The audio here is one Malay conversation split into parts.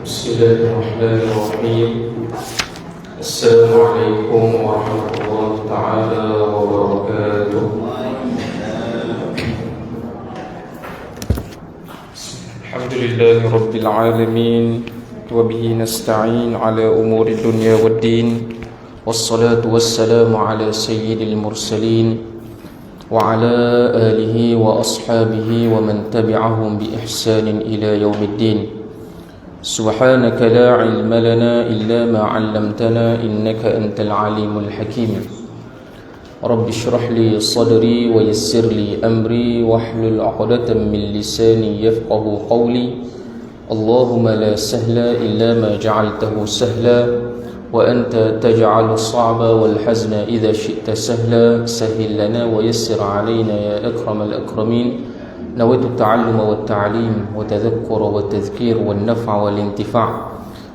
بسم الله الرحمن الرحيم. السلام عليكم ورحمة الله تعالى وبركاته. الحمد لله رب العالمين، وبه نستعين على أمور الدنيا والدين، والصلاة والسلام على سيد المرسلين وعلى آله وأصحابه ومن تبعهم بإحسان إلى يوم الدين. سبحانك لا علم لنا إلا ما علمتنا إنك أنت العليم الحكيم. رب اشرح لي صدري ويسر لي أمري واحلل عقدة من لساني يفقه قولي. اللهم لا سهل إلا ما جعلته سهلا، وأنت تجعل الصعب والحزن إذا شئت سهلا. سهل لنا ويسر علينا يا أكرم الأكرمين. نويت التعلم والتعليم وتذكر والتذكير والنفع والانتفاع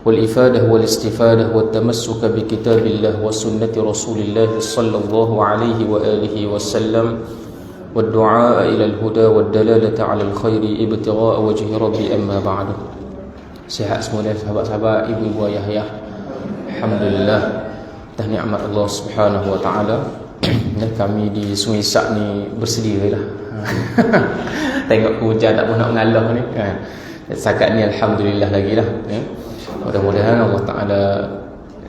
والإفادة والاستفادة والتمسك بكتاب الله وسنة رسول الله صلى الله عليه وآله وسلم، والدعاء إلى الهدى والدلالة على الخير ابتغاء وجه ربي. أما بعد. Sehat semua sahabat-sahabat, ibu-ibu, ayah-ayah. Alhamdulillah, atas nikmat Allah Subhanahu wa taala. Kami di Sungai Sak ni bersedialah. Tengok hujan tak pun nak mengalah ni kan. Setakat ni alhamdulillah lagi lah ya. Mudah-mudahan Allah Taala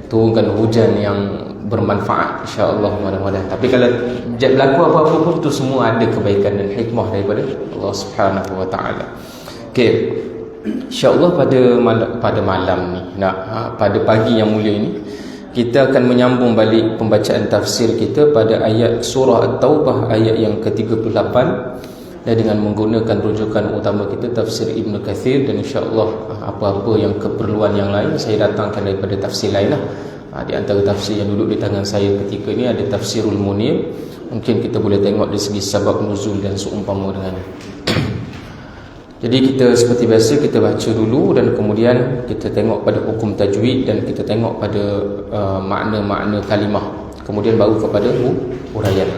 turunkan hujan yang bermanfaat, insya-Allah, mudah-mudahan. Tapi kalau berlaku apa-apa pun tu semua ada kebaikan dan hikmah daripada Allah Subhanahu wa taala. Okey. Insya-Allah pada malam ni, pada pagi yang mulia ni, kita akan menyambung balik pembacaan tafsir kita pada ayat surah At-Taubah ayat yang ke-38, dan dengan menggunakan rujukan utama kita tafsir Ibn Kathir. Dan insya-Allah apa-apa yang keperluan yang lain saya datangkan daripada tafsir lain lah. Di antara tafsir yang duduk di tangan saya ketika ni ada Tafsirul Munir. Mungkin kita boleh tengok dari segi sabab nuzul dan seumpama dengannya. Jadi kita seperti biasa kita baca dulu, dan kemudian kita tengok pada hukum tajwid, dan kita tengok pada makna-makna kalimah, kemudian baru kepada huraian.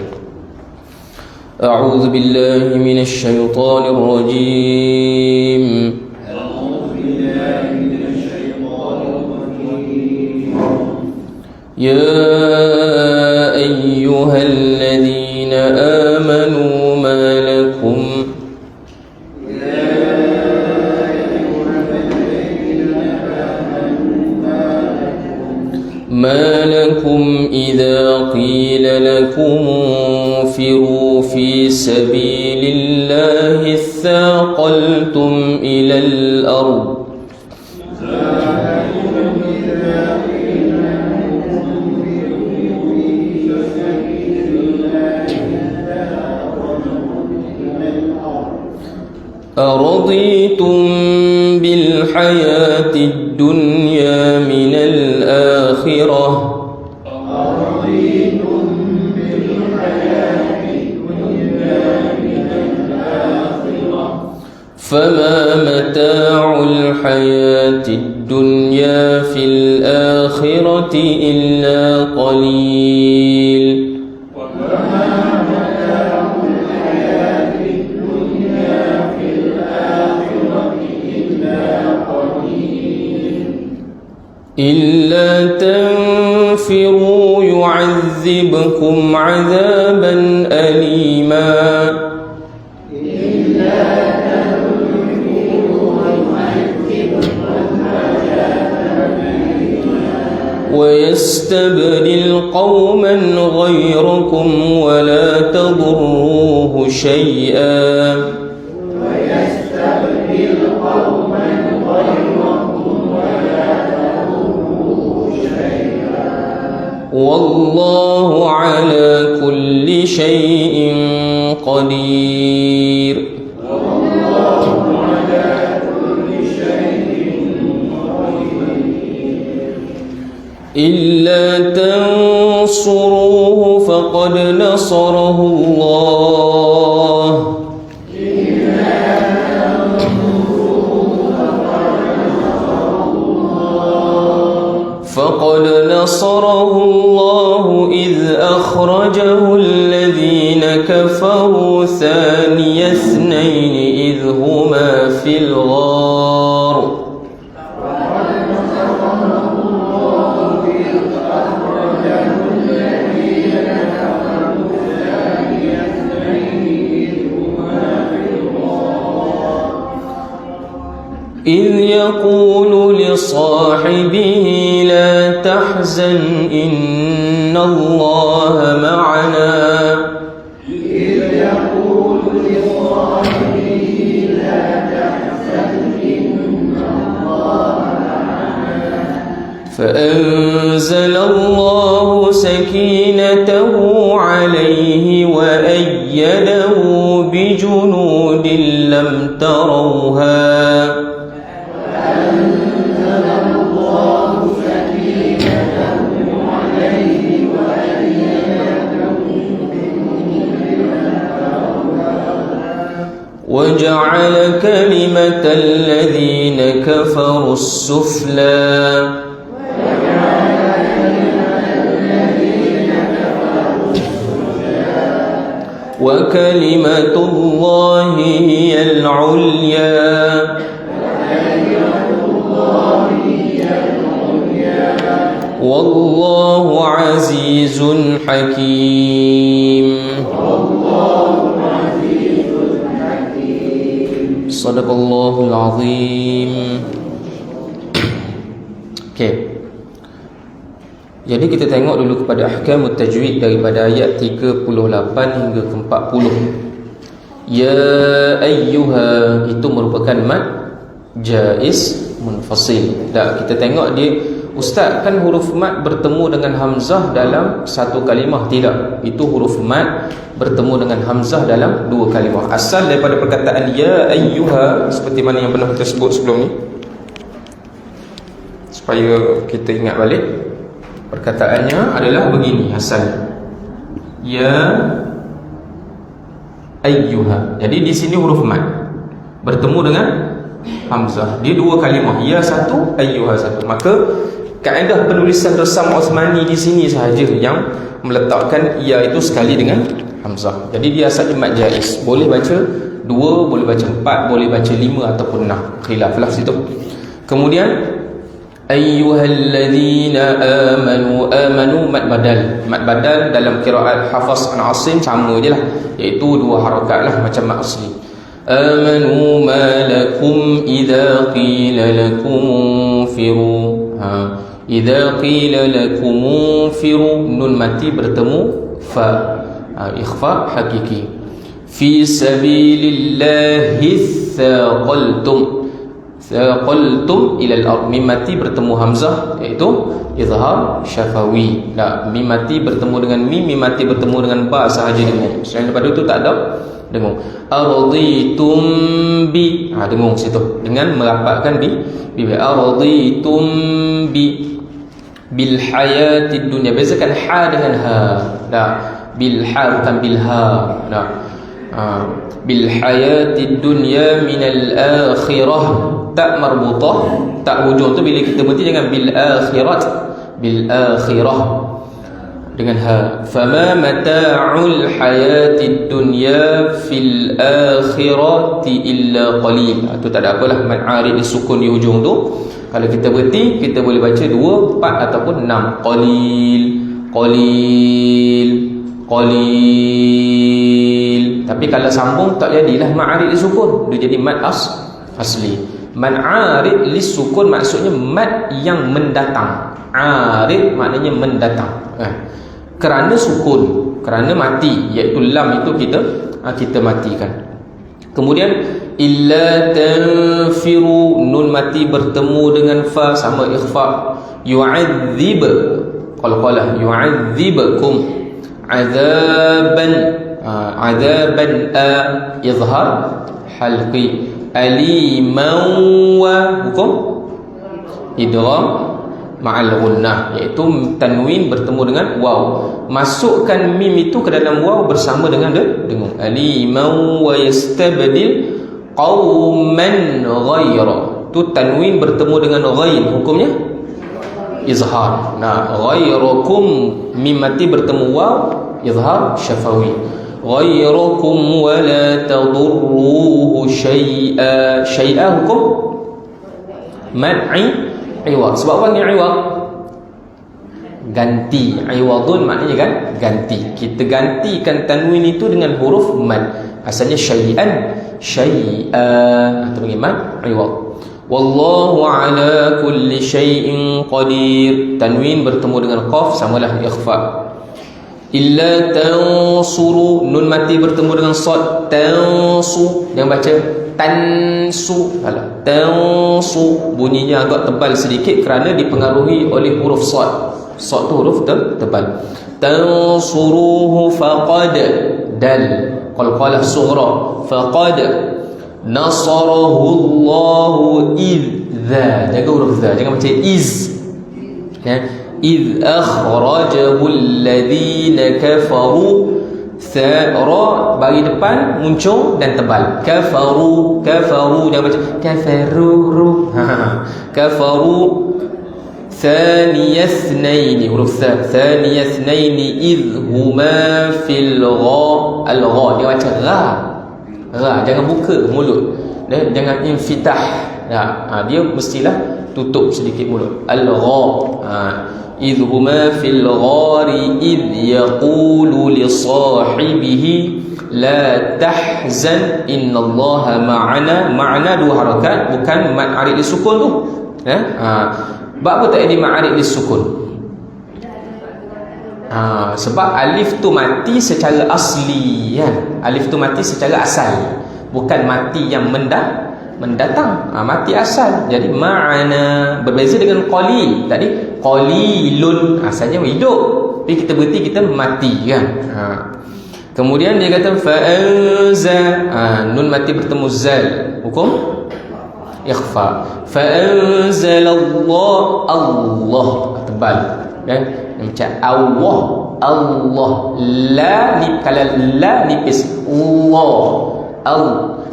A'udzu billahi minasy syaithanir rajim. Ya ayyuhalladzina amanu ma lakum ما لكم إذا قيل لكم انفروا في سبيل الله اثاقلتم إلى الأرض أرضيتم بالحياة الدنيا من الآخرة فما متاع الحياة الدنيا في الآخرة إلا قليل إلا تنفروا يعذبكم عذابا أليما ويستبدل قوما غيركم ولا تضروه شيئا والله على كل شيء قدير. إلا تنصروه فقد نصره الله فقد نصره الله إذ أخرجه الذين كفروا ثاني اثنين إذ هما في الغار إذ يقول لصاحبه لا تحزن إن الله معنا إذ يقول لصاحبه لا تحزن إن الله معنا فأنزل الله سكينته عليه وأيده بجنود لم تروها وجعل كلمة الذين كفروا السفلى وكلمة الله هي العليا والله عزيز حكيم Sadaqallahul Azim. Okey. Jadi kita tengok dulu kepada ahkamut tajwid daripada ayat 38 hingga ke 40. Ya ayyuha itu merupakan mad jaiz munfasil. Dah kita tengok dia, ustaz kan huruf mad bertemu dengan hamzah dalam satu kalimah? Tidak. Itu huruf mad bertemu dengan hamzah dalam dua kalimah. Asal daripada perkataan ya ayyuha seperti mana yang pernah kita sebut sebelum ni, supaya kita ingat balik. Perkataannya adalah begini asalnya, ya ayyuha. Jadi di sini huruf mad bertemu dengan hamzah, dia dua kalimah, ya satu, ayyuha satu. Maka kaedah penulisan resam Osmani di sini sahaja yang meletakkan ya itu sekali dengan hamzah. Jadi dia asalnya mad jaiz. Boleh baca 2, boleh baca 4, boleh baca 5 ataupun 6. Khilaflah situ. Kemudian ayyuhalladzina amanu, amanu mad badal. Mad badal dalam qiraat Hafaz an Asim sama je lah, iaitu dua harakat lah macam mad asli. Amanu ma lakum idza qila lakum unfiru. Idza qila lakum unfiru, nun mati bertemu fa, ikhfa hakiki. Fi sabilillahi thaqaltum, thaqaltum ila al-ard, mim mati bertemu hamzah iaitu izhar syafawi. Nah, mim mati bertemu dengan mim mati bertemu dengan ba sahaja dengung. Selain daripada itu tak ada dengung. Araditum bi, dengung situ dengan merapatkan bi. Araditum bi bil hayatid dunya. Bezakan ha dengan ha. Dah, bil ha bukan bil ha. Dah. Bil hayatid dunya minal akhirah. Tak marbutah, tak hujung tu bila kita berhenti jangan bil akhirat, bil akhirah dengan ha. Fama mata'ul hayatid dunya fil akhirati illa qalil. Itu tak ada apalah, mad arid disukun di hujung tu. Kalau kita berhenti, kita boleh baca 2, 4 ataupun 6. Qalil, qalil, qalil. Tapi kalau sambung tak jadilah mad arid disukun, dia jadi mad asli. Mad arid lisukun maksudnya mad yang mendatang. Arid maknanya mendatang. Kerana sukun, kerana mati, iaitu lam itu kita matikan. Kemudian illa tanfiru, nun mati bertemu dengan fa sama ikhfa. Yu'adzib, qalqalah, yu'adzibakum azaban, azaban izhar halqi. Aliman wa hukum idgham ma'al gunnah, iaitu tanwin bertemu dengan waw. Masukkan mim itu ke dalam waw bersama dengan dengung. Aliman wa yastabdil qauman ghaira. Tu tanwin bertemu dengan ghain, hukumnya izhar. Nah, ghairakum mim mati bertemu waw, izhar syafawi. Ghayrukum wa la tadurruhu syai'a. Syai'a hukum mad'i iwad. Sebab apa ni iwad? Ganti. Iwadun maknanya kan ganti. Kita gantikan tanwin itu dengan huruf mad. Asalnya syai'an, syai'a, itu bagi mad iwad. Wallahu ala kulli syai'in qadir. Tanwin bertemu dengan qaf samalah ikhfa. Illa tansuru, nun mati bertemu dengan sad, tansu. Yang baca tansu. Alah, tansu bunyinya agak tebal sedikit kerana dipengaruhi oleh huruf sad. Sad tu huruf tebal. Tansuruhu faqad, dal qalqalah sughra, faqad nasarahu Allahu idza. Jaga huruf za, jangan baca iz. Ya, iz akhrajahu alladhina kafaru. Ra bagi depan muncul dan tebal. Kafaru, kafaru, jangan baca kafaru. Kafaru. ثاني اثنين huruf tha, ثاني اثنين إذ هما في الغا. Dia baca ra, jangan buka mulut, jangan infitah. Dia mestilah tutup sedikit mulut. Al-gha. إذ هما في الغار إذ يقول لصاحبه لا تحزن إن الله معنا. Ma'ana dua harakat, bukan mad arid disukun tu. Bab apa tak ada ma'arif disukun? Sebab alif tu mati secara asli, kan? Alif tu mati secara asal, bukan mati yang mendatang. Mati asal. Jadi ma'ana berbeza dengan qalil. Tadi qalilun asalnya hidup, tapi kita berhenti kita mati, kan? Kemudian dia kata fa'anza, nun mati bertemu zal, hukum ikhfa. Fa'anzalallah, Allah tebal, kan? Macam Allah, Allah. La ni, kalau la nipis, Allah.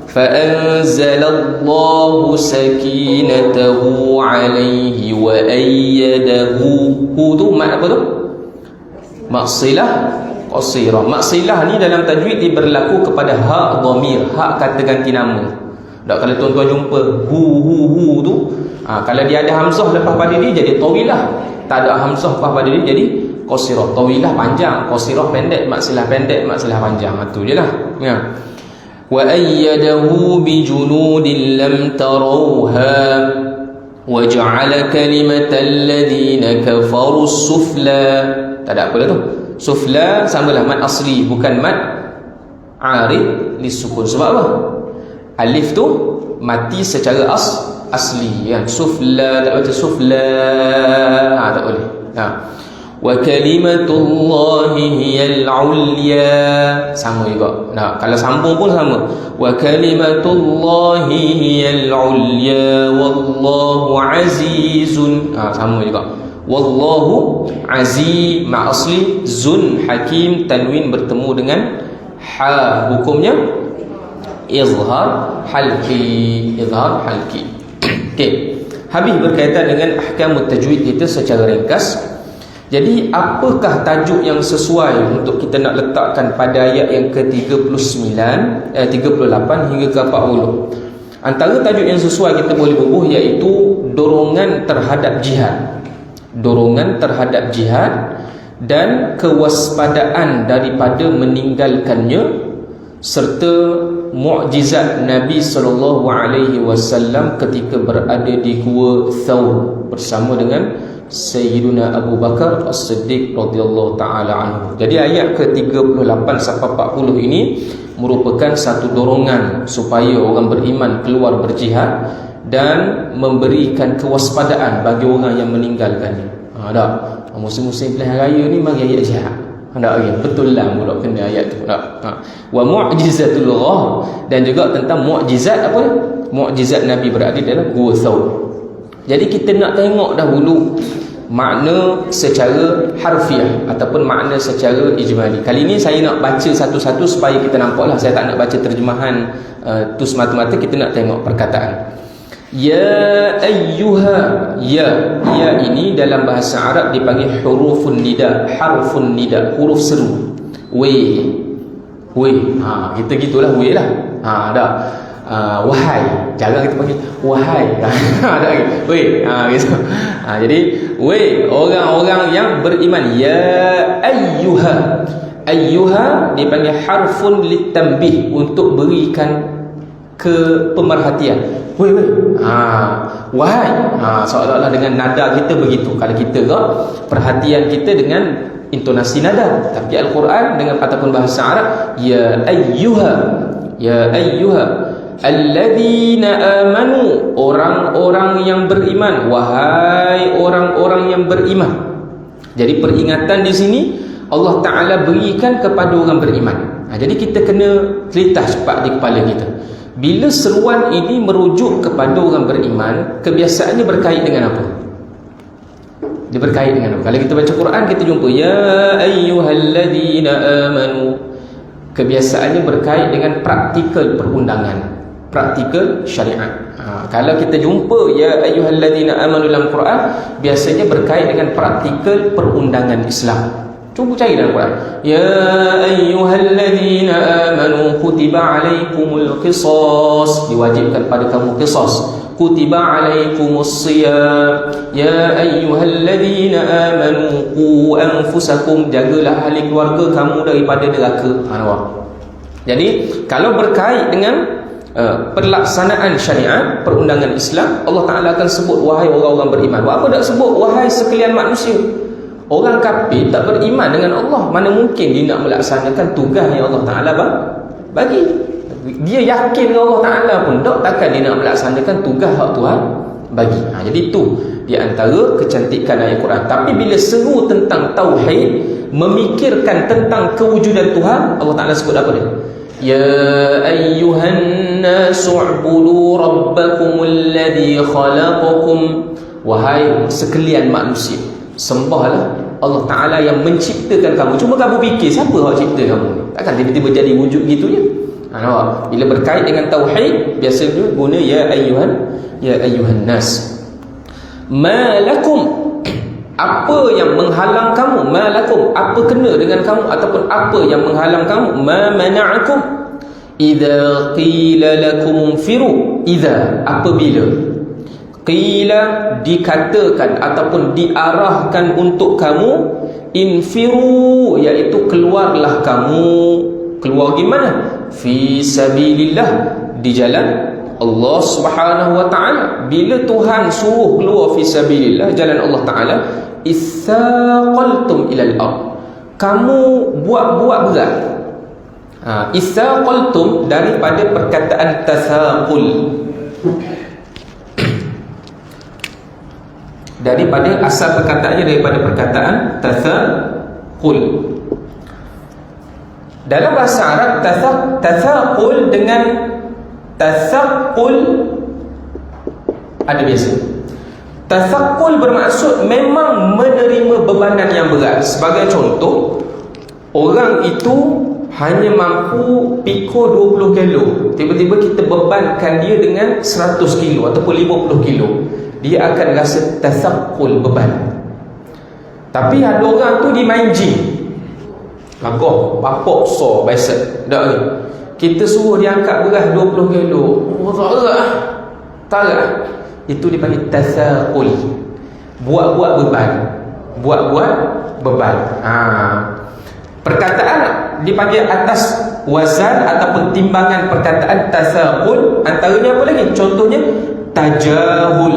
Fa'anzalallahu sakinatahu alaihi wa ayyadahu. Hu tu mak apa tu? Maksilah qasirah. Maksilah ni dalam tajwid dia berlaku kepada hak dhamir, hak kata ganti nama. Tak, kalau tuan-tuan jumpa hu tu, kalau dia ada hamzah lepas pada dia jadi tawilah. Tak ada hamzah lepas pada dia jadi qasirah. Tawilah panjang, qasirah pendek, maksilah pendek, maksilah panjang. Tu je lah, ya. Wa ayyadahu bi junudin lam tarawha wa ja'ala kalimatal ladina kafaru sufla. Tak ada apa dah tu. Sufla samalah mad asli, bukan mad arid lisukun. Sebab apa? Alif tu mati secara asli, kan? Sufla, tak baca sufla, tak boleh. Wa kalimatullahi hiyal ulya, sama juga. Kalau sambung pun sama. Wa kalimatullahi hiyal ulya wallahu azizun, sama juga. Wallahu aziz ma asli, zun hakim, tanwin bertemu dengan ha, hukumnya izhar halqi. Okey, habis berkaitan dengan ahkam tajwid kita secara ringkas. Jadi apakah tajuk yang sesuai untuk kita nak letakkan pada ayat yang ke-39, 38 hingga ke 40? Antara tajuk yang sesuai kita boleh bubuh iaitu dorongan terhadap jihad. Dorongan terhadap jihad dan kewaspadaan daripada meninggalkannya, serta mukjizat Nabi SAW ketika berada di Gua Thawr bersama dengan Sayyiduna Abu Bakar As-Siddiq radhiyallahu taala anhu. Jadi ayat ke-38 sampai 40 ini merupakan satu dorongan supaya orang beriman keluar berjihad dan memberikan kewaspadaan bagi orang yang meninggalkannya. Musim-musim pilihan raya ni mari ayat jihad. Betul lah mudah kena ayat tu. Wa mu'jizatul ghar, dan juga tentang mukjizat apa? Mukjizat Nabi berada dalam Gua Thawr. Jadi kita nak tengok dahulu makna secara harfiah ataupun makna secara ijmali. Kali ini saya nak baca satu-satu supaya kita nampaklah. Saya tak nak baca terjemahan tu semata-mata, kita nak tengok perkataan. Ya ayyuha, ya ini dalam bahasa Arab dipanggil hurufun nida, harfun nida, huruf seru. We, kita gitulah we lah. Wahai, jarang kita panggil wahai. Ada lagi we, gitu. Jadi we, orang-orang yang beriman. Ya ayyuha dipanggil harfun litanbih, untuk berikan ke pemerhatian. Wahai. Seolah-olah dengan nada kita begitu. Kalau kita perhatian kita dengan intonasi nada. Tapi Al-Quran dengan ataupun bahasa Arab, ya ayyuha alladzina amanu, orang-orang yang beriman, wahai orang-orang yang beriman. Jadi peringatan di sini Allah Ta'ala berikan kepada orang beriman. Jadi kita kena terlintas cepat di kepala kita. Bila seruan ini merujuk kepada orang beriman, kebiasaannya berkait dengan apa? Dia berkait dengan apa? Kalau kita baca Quran, kita jumpa ya ayyuhalladzina amanu. Kebiasaannya berkait dengan praktikal perundangan, praktikal syariat. Kalau kita jumpa ya ayyuhalladzina amanu dalam Quran, biasanya berkait dengan praktikal perundangan Islam. Cuba cari dalam Quran. Ya ayyuhalladzina amanu kutiba alaikumul qisas, diwajibkan pada kamu qisas. Kutiba alaikumus siyam. Ya ayyuhalladzina amanu qu anfusakum, jagalah ahli keluarga kamu daripada neraka. Jadi kalau berkait dengan pelaksanaan syariat, perundangan Islam, Allah Ta'ala akan sebut wahai orang-orang beriman. Apa tak sebut wahai sekalian manusia? Orang kafir tak beriman dengan Allah, mana mungkin dia nak melaksanakan tugas yang Allah Ta'ala bagi. Dia yakin dengan Allah Ta'ala pun takkan dia nak melaksanakan tugas hak Tuhan bagi. Jadi itu di antara kecantikan ayat Quran. Tapi bila seru tentang tauhid, memikirkan tentang kewujudan Tuhan, Allah Ta'ala sebut apa dia? Ya ayyuhan nasu u'budu rabbakumul ladzi khalaqakum, wahai sekalian manusia, sembahlah Allah Ta'ala yang menciptakan kamu. Cuma kamu fikir siapa yang cipta kamu ni? Takkan tiba-tiba jadi wujud gitu je. Bila berkait dengan tauhid, biasanya guna ya ayyuhan nas. Ma lakum, apa yang menghalang kamu? Ma lakum, apa kena dengan kamu ataupun apa yang menghalang kamu? Ma mana'akum idza qila lakum firu, idza, apabila qila, dikatakan ataupun diarahkan untuk kamu, infiru, iaitu keluarlah kamu. Keluar gimana? Fi sabilillah, di jalan Allah Subhanahu wa Ta'ala. Bila Tuhan suruh keluar fi sabilillah, jalan Allah Ta'ala, itsaqaltum ilal ard, kamu buat-buat berat. Itsaqaltum daripada perkataan tasaqul, daripada asal perkataannya daripada perkataan tasaqul. Dalam bahasa Arab, tasaqul dengan tasaqul ada beza. Tasaqul bermaksud memang menerima bebanan yang berat. Sebagai contoh, orang itu hanya mampu pikul 20 kilo, tiba-tiba kita bebankan dia dengan 100 kilo ataupun 50 kilo, dia akan rasa tasaqul, beban. Tapi ada orang tu dia main gym, lagoh bapak so biasa dak ni, kita suruh dia angkat berat 20 kilo, tak lah. Itu dipanggil tasaqul, buat-buat beban, buat-buat beban. Perkataan dipanggil atas wazan ataupun timbangan perkataan tasaqul, antaranya apa lagi? Contohnya tajahul.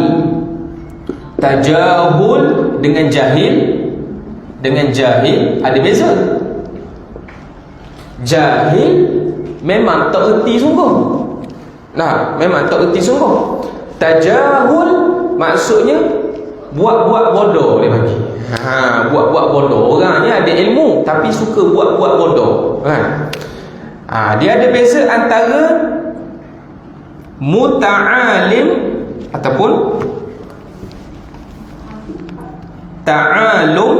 Tajahul dengan jahil, dengan jahil ada beza. Jahil memang tak erti sungguh. Memang tak erti sungguh. Tajahul maksudnya buat-buat bodoh dia panggil. Buat-buat bodoh. Orang ni ada ilmu tapi suka buat-buat bodoh. Dia ada beza antara muta'alim ataupun ta'alum,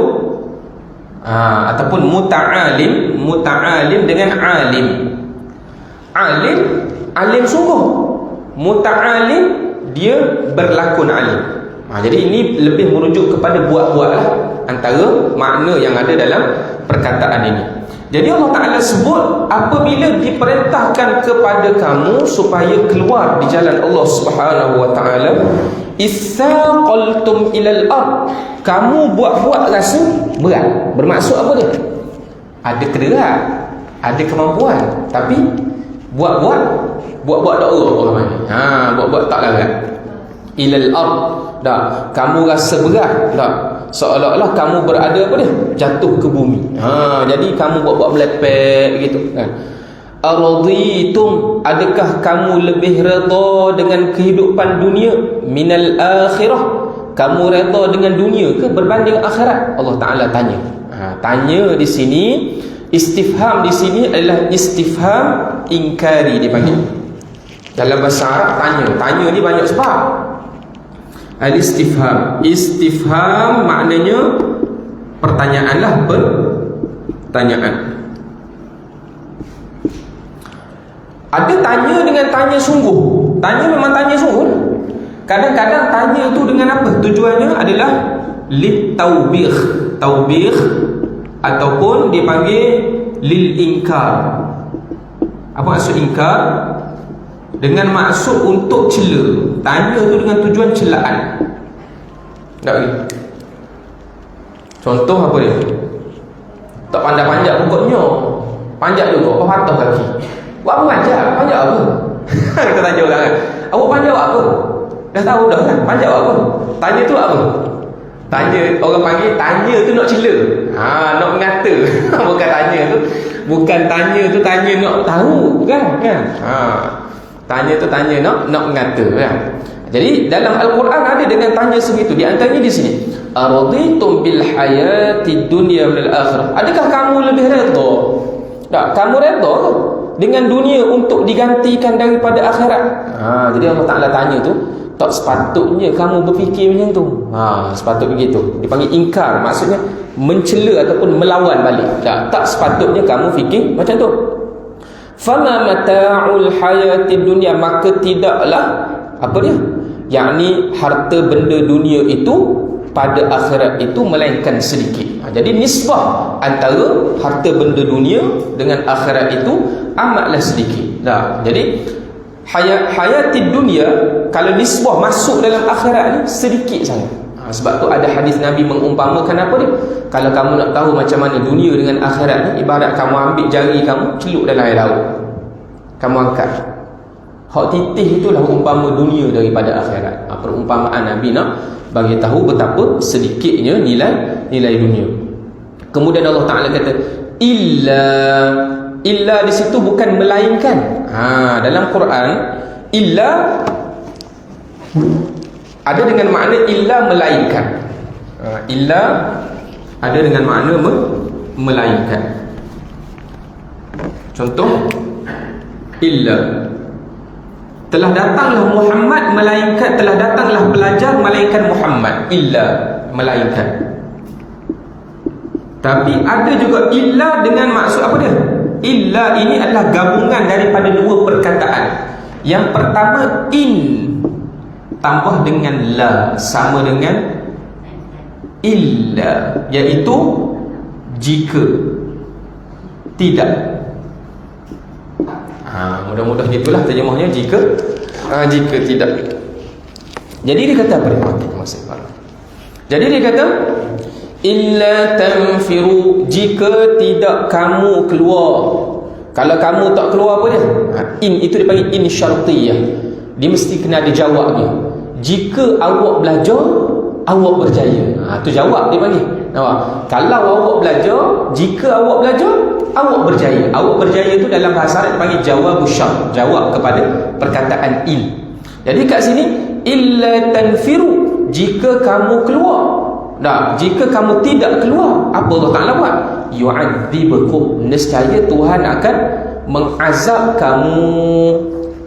ataupun muta'alim dengan alim. Alim sungguh. Muta'alim dia berlakon alim. Jadi ini lebih merujuk kepada buat-buatlah antara makna yang ada dalam perkataan ini. Jadi Allah Ta'ala sebut apabila diperintahkan kepada kamu supaya keluar di jalan Allah Subhanahu wa Ta'ala, itsaqaltum ilal ard, kamu buat-buat rasa berat. Bermaksud apa dia? Ada kederat, ada kemampuan, tapi buat-buat tak urut orang ni. Buat-buat tak larat. ilal ard. Dah, kamu rasa berat dah, seolah-olah kamu berada apa dia, jatuh ke bumi. Jadi kamu buat-buat melepek gitu kan. Araditum, adakah kamu lebih redha dengan kehidupan dunia minal akhirah, kamu redha dengan dunia ke berbanding akhirat? Allah Taala tanya. Tanya di sini, istifham di sini adalah istifham ingkari dipanggil. Dalam bahasa Arab tanya ni banyak sebab. Al-istifham, istifham maknanya pertanyaan lah, pertanyaan. Ada tanya dengan tanya sungguh. Tanya memang tanya sungguh. Kadang-kadang tanya tu dengan apa? Tujuannya adalah lit-taubih, taubih ataupun dipanggil lil inkar. Apa maksud inkar? Dengan maksud untuk cela. Tanya tu dengan tujuan celaan. Tak boleh. Contoh apa dia? Tak pandai-panjat pokoknya. Panjat juga, kau patah kaki. Buat apa panjat? Panjat apa? Kita tanya orang kan, awak panjat buat apa? Dah tahu dah kan, panjat buat apa? Tanya tu apa? Tanya, orang panggil tanya tu nak cela. Nak mengata. Bukan tanya tu, bukan tanya tu tanya nak tahu kan? Tanya tu tanya nak mengata kan. Jadi dalam Al-Quran ada dengan tanya segitu. Di antaranya di sini, araditum bil hayati dunya wal akhirah, adakah kamu lebih redha? Tak, kamu redha ke dengan dunia untuk digantikan daripada akhirat? Jadi Allah Taala tanya tu, tak sepatutnya kamu berfikir macam tu. Sepatut begitu. Dipanggil ingkar, maksudnya mencela ataupun melawan balik. Tak sepatutnya kamu fikir macam tu. Fama mata'ul hayatid dunya, maka tidaklah apa dia, yakni harta benda dunia itu pada akhirat itu melainkan sedikit. Jadi nisbah antara harta benda dunia dengan akhirat itu amatlah sedikit. Jadi hayatid dunia kalau nisbah masuk dalam akhirat ni sedikit sangat. Sebab tu ada hadis Nabi mengumpamakan apa dia? Kalau kamu nak tahu macam mana dunia dengan akhirat ni, ibarat kamu ambil jari kamu celup dalam air laut, kamu angkat. Hak titih itulah umpama dunia daripada akhirat. Perumpamaan Nabi nak bagi tahu betapa sedikitnya nilai dunia. Kemudian Allah Taala kata illa di situ bukan melainkan. Dalam Quran illa ada dengan makna illa melainkan. Illa ada dengan makna melainkan. Contoh, illa telah datanglah Muhammad, melainkan telah datanglah pelajar melainkan Muhammad. Illa melainkan. Tapi ada juga illa dengan maksud apa dia? Illa ini adalah gabungan daripada dua perkataan. Yang pertama in tambah dengan la, sama dengan illa, iaitu jika, tidak. Mudah-mudah gitulah terjemahnya, jika tidak. Jadi dia kata apa dia? Jadi dia kata illa tanfiru, jika tidak kamu keluar. Kalau kamu tak keluar apa dia? In itu dipanggil in syartiyah. Dia mesti kena ada jawab dia. Jika awak belajar, awak berjaya. Tu jawab dia panggil. Kalau awak belajar, jika awak belajar, awak berjaya. Awak berjaya tu dalam bahasa Arab dipanggil jawab syart, jawab kepada perkataan in. Jadi kat sini illa tanfiru, jika kamu keluar. Jika kamu tidak keluar, apa Allah Taala buat? Yu'adzibukum, nescaya Tuhan akan mengazab kamu.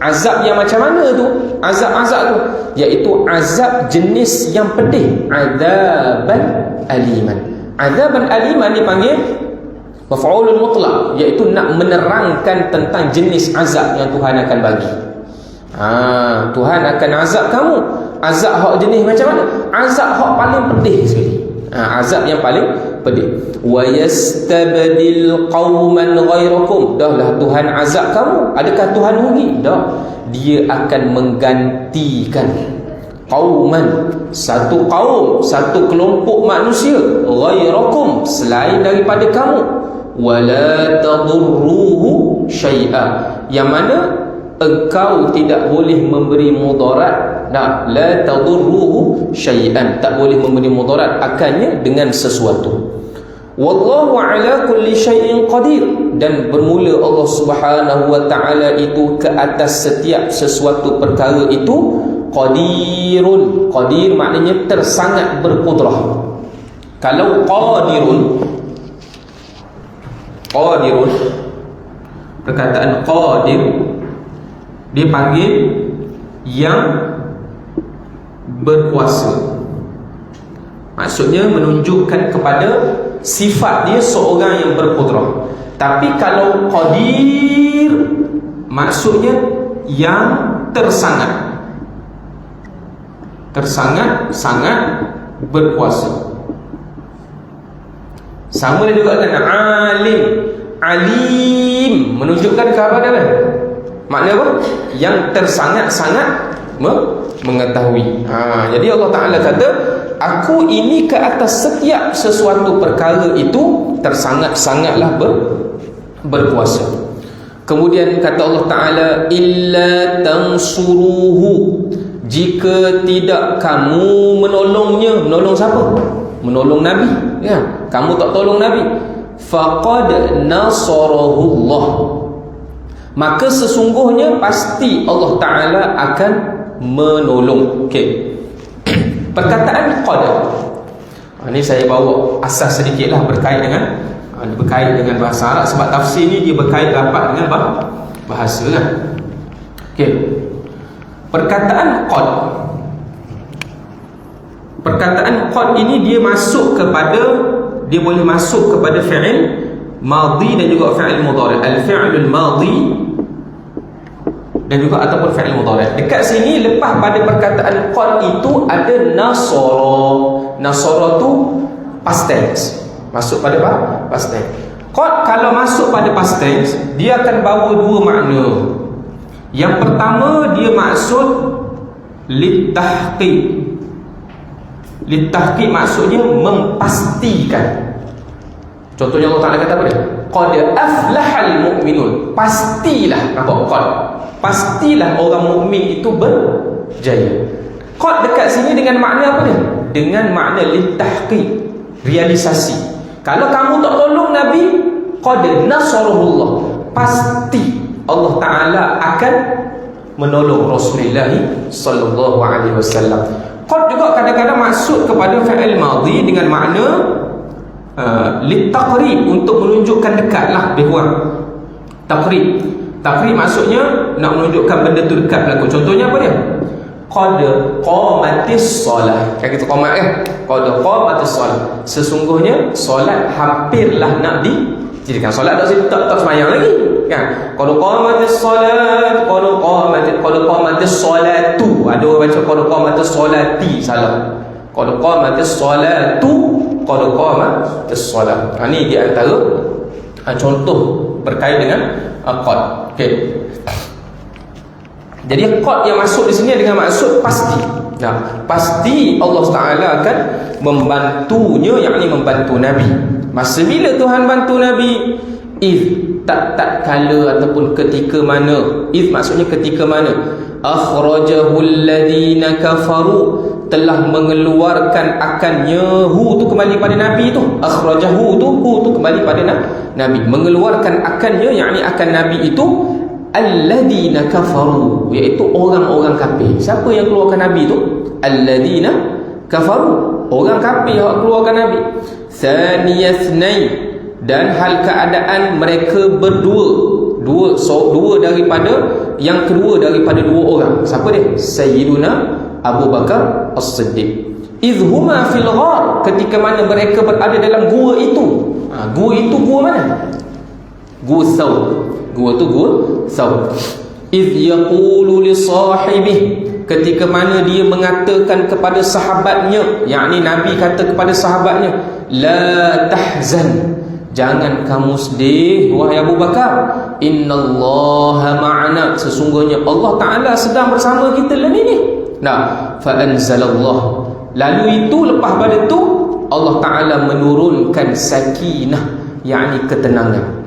Azab yang macam mana tu? Azab-azab tu iaitu azab jenis yang pedih. Adzaban aliman. Adzaban aliman dipanggil maf'ulun mutlaq, iaitu nak menerangkan tentang jenis azab yang Tuhan akan bagi. Tuhan akan azab kamu. Azab hak jenis macam mana? Azab hak paling pedih sekali. Azab yang paling pedih. Wa yastabdil qauman ghairakum. Dahlah Tuhan azab kamu. Adakah Tuhan rugi? Dah. Dia akan menggantikan qauman, satu kaum, satu kelompok manusia, ghairakum, selain daripada kamu. Wala tadurruhu syai'a, yang mana engkau tidak boleh memberi mudarat. Nah, la tadurruhu syai'an, tak boleh memberi mudarat akannya dengan sesuatu. Wallahu ala kulli syai'in qadir, dan bermula Allah Subhanahu wa taala itu ke atas setiap sesuatu perkara itu qadirun. Qadir maknanya tersangat berkudrah. Kalau qadirun, perkataan qadir dipanggil yang berkuasa. Maksudnya menunjukkan kepada sifat dia seorang yang berkudrah. Tapi kalau qadir maksudnya yang sangat berkuasa. Sama juga dengan alim menunjukkan ke apa dia? Maknanya apa? Yang tersangat-sangat mengetahui. Jadi Allah Ta'ala kata, aku ini ke atas setiap sesuatu perkara itu tersangat-sangatlah berkuasa. Kemudian kata Allah Ta'ala, illa tansuruhu, jika tidak kamu menolongnya. Menolong siapa? Menolong Nabi, ya. Kamu tak tolong Nabi, faqad nasarahullah, maka sesungguhnya pasti Allah Ta'ala akan menolong. Okey. Perkataan qad, ini saya bawa asas sedikitlah berkait dengan bahasa Arab, sebab tafsir ni dia berkait rapat dengan bahasa kan. Okey. Perkataan qad ini dia boleh masuk kepada fi'il madhi dan juga fi'il mudhari'. Al-fi'lul madhi dan juga ataupun fi'il mudhari'. Dekat sini lepas pada perkataan qad itu ada nasara. Nasara tu past tense. Masuk pada past tense. Qad kalau masuk pada past tense, dia akan bawa dua makna. Yang pertama, dia maksud litahqiq. Litahqiq maksudnya memastikan. Contohnya Allah Ta'ala kata apa dia? Qad aflahal mu'minun. Pastilah, nampak qad? Pastilah orang mukmin itu berjaya. Qad dekat sini dengan makna apa dia? Dengan makna litahqiq, realisasi. Kalau kamu tak tolong Nabi, qad nasarahullah, pasti Allah Ta'ala akan menolong Rasulullah sallallahu alaihi wasallam. Qad juga kadang-kadang maksud kepada fi'il madhi dengan makna litaqrib, untuk menunjukkan dekatlah, lebih kurang. Taqrib maksudnya nak menunjukkan benda tu dekat berlaku. Contohnya apa dia? Qad qamatis solah. Kan kita qamat kan? Qad qamatis solah, sesungguhnya solat hampirlah nak dijadikan. Solat tak sembahyang lagi kan? Qad qamatis solat, qad qamatis solatu. Ada orang baca qad qamatis solati, salah. Qad qamatis solatu, qad qamatis solat. Ini di antara contoh berkait dengan qad. Okey. Jadi qad yang masuk di sini dengan maksud pasti. Nah, pasti Allah Taala akan membantunya, yakni membantu Nabi. Masa bila Tuhan bantu Nabi? Tak kala ataupun ketika mana? Maksudnya ketika mana? Akhrajahul ladina kafaru, telah mengeluarkan akannya. Tu kembali pada Nabi tu. Akhrajahu tu kembali pada Nabi. Mengeluarkan akannya, yakni akan Nabi itu alladina kafaru, iaitu orang-orang kafir. Siapa yang keluarkan Nabi tu? Alladina kafaru, orang kafir yang keluarkan Nabi. Thaniyathnai, dan hal keadaan mereka berdua. Dua daripada, yang kedua daripada dua orang. Siapa dia? Sayyiduna Abu Bakar As-Siddiq. Idhuma fil ghar, ketika mana mereka berada dalam gua itu. Gua itu gua mana? Gua Thawr. Gua tu gua Thawr. Idh yaqulu li sahibih, ketika mana dia mengatakan kepada sahabatnya, yakni Nabi kata kepada sahabatnya, la tahzan, jangan kamu sedih wahai Abu Bakar, innallaha ma'ana, sesungguhnya Allah Ta'ala sedang bersama kita lah ni. Nah, fa anzalallah, lalu itu lepas pada tu Allah Ta'ala menurunkan sakinah, yakni ketenangan.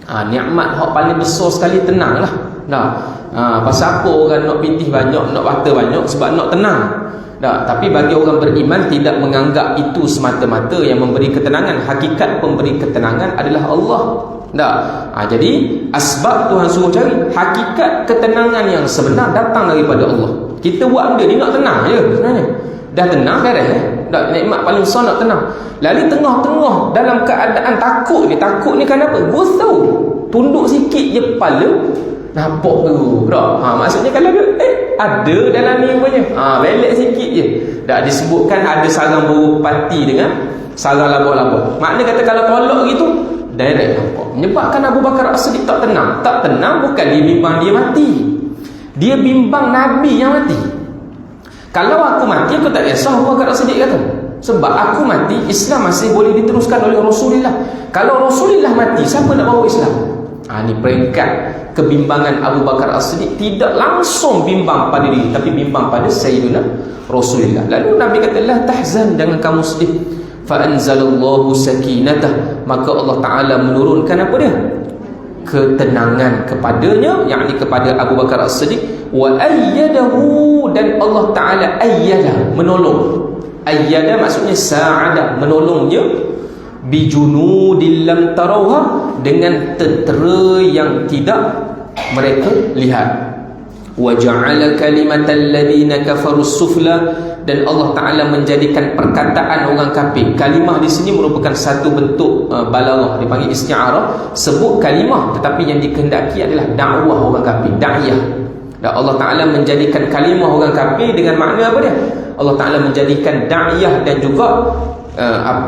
Nikmat hak paling besar sekali tenanglah. Pasal apa orang nak pitih banyak, nak bata banyak? Sebab nak tenang. Tapi bagi orang beriman tidak menganggap itu semata-mata yang memberi ketenangan. Hakikat pemberi ketenangan adalah Allah. Jadi asbab Tuhan suruh cari. Hakikat ketenangan yang sebenar datang daripada Allah. Kita buat benda ni nak tenang je sebenarnya. Dah tenang beres. Nikmat paling besar nak tenang. Lalu tengah-tengah dalam keadaan takut ni. Takut ni kenapa? Gusau. Tunduk sikit je kepala, nampak tu. Maksudnya kalau ada dalam ni rupanya. Belak sikit je. Dah disebutkan ada sarang burung pati dengan sarang laba-laba. Maknanya kata kalau tolak gitu, direct nampak. Menyebabkan Abu Bakar As-Siddiq tak tenang. Tak tenang bukan dia bimbang dia mati. Dia bimbang Nabi yang mati. Kalau aku mati, aku tak kisah, Abu Bakar As-Siddiq kata. Sebab aku mati, Islam masih boleh diteruskan oleh Rasulullah. Kalau Rasulullah mati, siapa nak bawa Islam? Ini peringkat kebimbangan Abu Bakar As-Siddiq. Tidak langsung bimbang pada diri, tapi bimbang pada Sayyidina Rasulullah. Lalu Nabi kata, la tahzan, jangan kamu sedih. Fa'anzalallahu sakinatah, maka Allah Ta'ala menurunkan apa dia? Ketenangan kepadanya, yakni kepada Abu Bakar As-Siddiq. Wa ayyadahu, dan Allah Ta'ala ayyada, menolong. Ayyada maksudnya sa'ada, menolongnya. Bijunudil lam tarawha, dengan tentera yang tidak mereka lihat. Wa ja'ala kalimatal ladzina kafarus sufla, dan Allah Ta'ala menjadikan perkataan orang kafir. Kalimah di sini merupakan satu bentuk balaghah, dipanggil isti'arah. Sebut kalimah, tetapi yang dikehendaki adalah dakwah orang kafir, da'iyah. Dan Allah Ta'ala menjadikan kalimah orang kafir dengan makna apa dia? Allah Ta'ala menjadikan da'iyah dan juga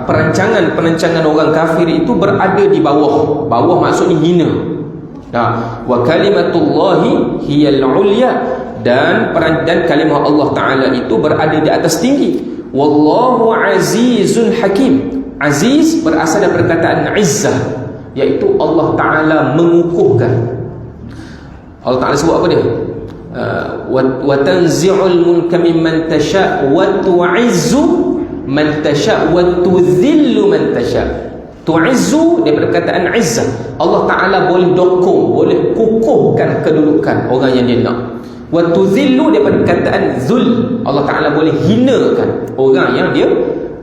perancangan orang kafir itu berada di bawah. Bawah maksudnya hina. Wa kalimatullahi hiyal ulya, dan kalimah Allah Ta'ala itu berada di atas tinggi. Wallahu azizun hakim. Aziz berasal dari perkataan izzah, iaitu Allah Ta'ala mengukuhkan. Allah Ta'ala sebut apa dia? Wa tanzi'ul mulka mimman tasha' wa tu'izzu man tasha' wa tudhillu man tasha'. Tu'izzu dia perkataan izzah. Allah Ta'ala boleh dokong, boleh kukuhkan kedudukan orang yang dia nak. Wa tudhillu dia perkataan zul. Allah Ta'ala boleh hinakan orang yang dia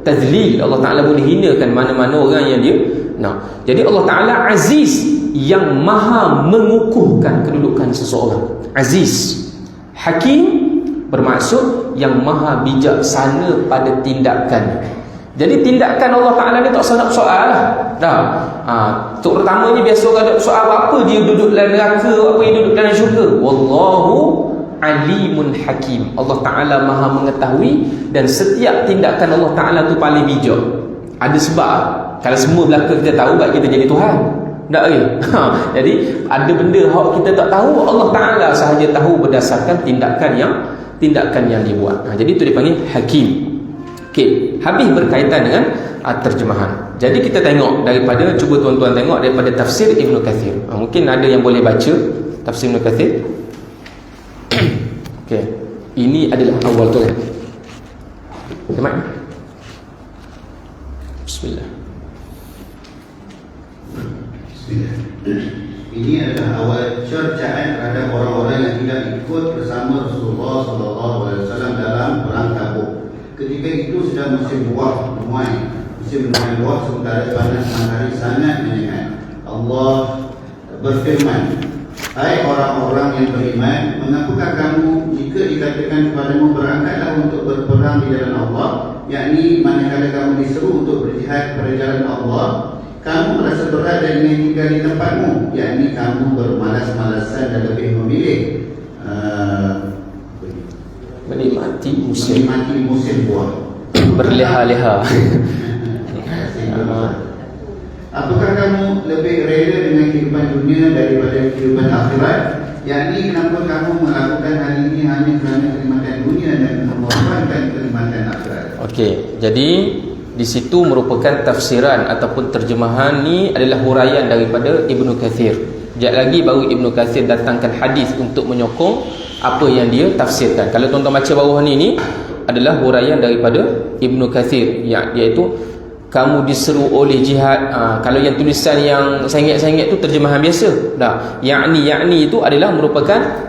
tazlil. Allah Ta'ala boleh hinakan mana-mana orang yang dia nak. Jadi Allah Ta'ala aziz, yang maha mengukuhkan kedudukan seseorang. Aziz. Hakim bermaksud yang maha bijaksana pada tindakan. Jadi tindakan Allah Ta'ala ni tak sangat soal lah. Terutamanya biasa orang ada soal apa dia duduk dalam neraka, apa dia duduk dalam syurga. Wallahu alimun hakim. Allah Ta'ala maha mengetahui, dan setiap tindakan Allah Ta'ala tu paling bijak. Ada sebab. Kalau semua belaka kita tahu, baik kita jadi Tuhan. Tak ke? Jadi ada benda yang kita tak tahu, Allah Ta'ala sahaja tahu berdasarkan tindakan yang dia buat. Jadi itu dipanggil hakim. Okey, habis berkaitan dengan terjemahan. Jadi kita tengok daripada, cuba tuan-tuan tengok daripada tafsir Ibn Kathir. Mungkin ada yang boleh baca tafsir Ibn Kathir. Okey, ini adalah awal tu kan. Tengok. Bismillah. Ini adalah awal cercaan terhadap orang-orang yang tidak ikut bersama Rasulullah SAW dalam perang Tabuk. Ketika itu sudah musim buah menuai buah, sementara panas matahari sangat menyengat. Allah berfirman, hai orang-orang yang beriman, mengapakah kamu jika dikatakan kepadamu berangkatlah untuk berperang di jalan Allah, yakni manakala kamu diseru untuk berjihad pada jalan Allah, kamu merasa berat dan ingin tinggal di tempatmu, yakni kamu bermalas-malasan dan lebih memilih menikmati musim buah, berleha-leha. Apakah kamu lebih rela dengan kehidupan dunia daripada kehidupan akhirat? Yakni kenapa kamu melakukan hal ini hanya kerana kenikmatan dunia dan mengorbankan kenikmatan akhirat? Okey, jadi di situ merupakan tafsiran ataupun terjemahan ni adalah huraian daripada Ibnu Kathir. Sekejap lagi baru Ibnu Kathir datangkan hadis untuk menyokong apa yang dia tafsirkan. Kalau tuan-tuan baca bawah ni adalah huraian daripada Ibnu Kathir, iaitu kamu diseru oleh jihad. Kalau yang tulisan yang sengit-sengit tu terjemahan biasa. Ya'ni itu adalah merupakan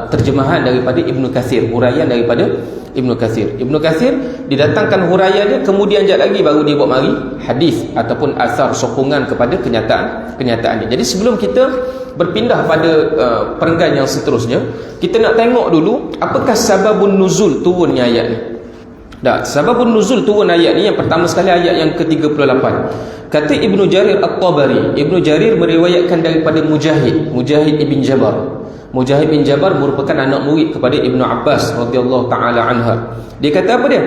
terjemahan daripada Ibnu Katsir, huraian daripada Ibnu Katsir. Ibnu Katsir didatangkan huraian dia, kemudian jap lagi baru dia buat mari hadis ataupun asar sokongan kepada kenyataan dia. Jadi sebelum kita berpindah pada perenggan yang seterusnya, kita nak tengok dulu apakah sababun nuzul turunnya ayat ni. Sababun nuzul turun ayat ni, yang pertama sekali ayat yang ke-38. Kata Ibnu Jarir At-Tabari, Ibnu Jarir meriwayatkan daripada Mujahid ibn Jabar. Mujahid bin Jabar merupakan anak murid kepada Ibnu Abbas radhiyallahu taala anha. Dia kata apa dia?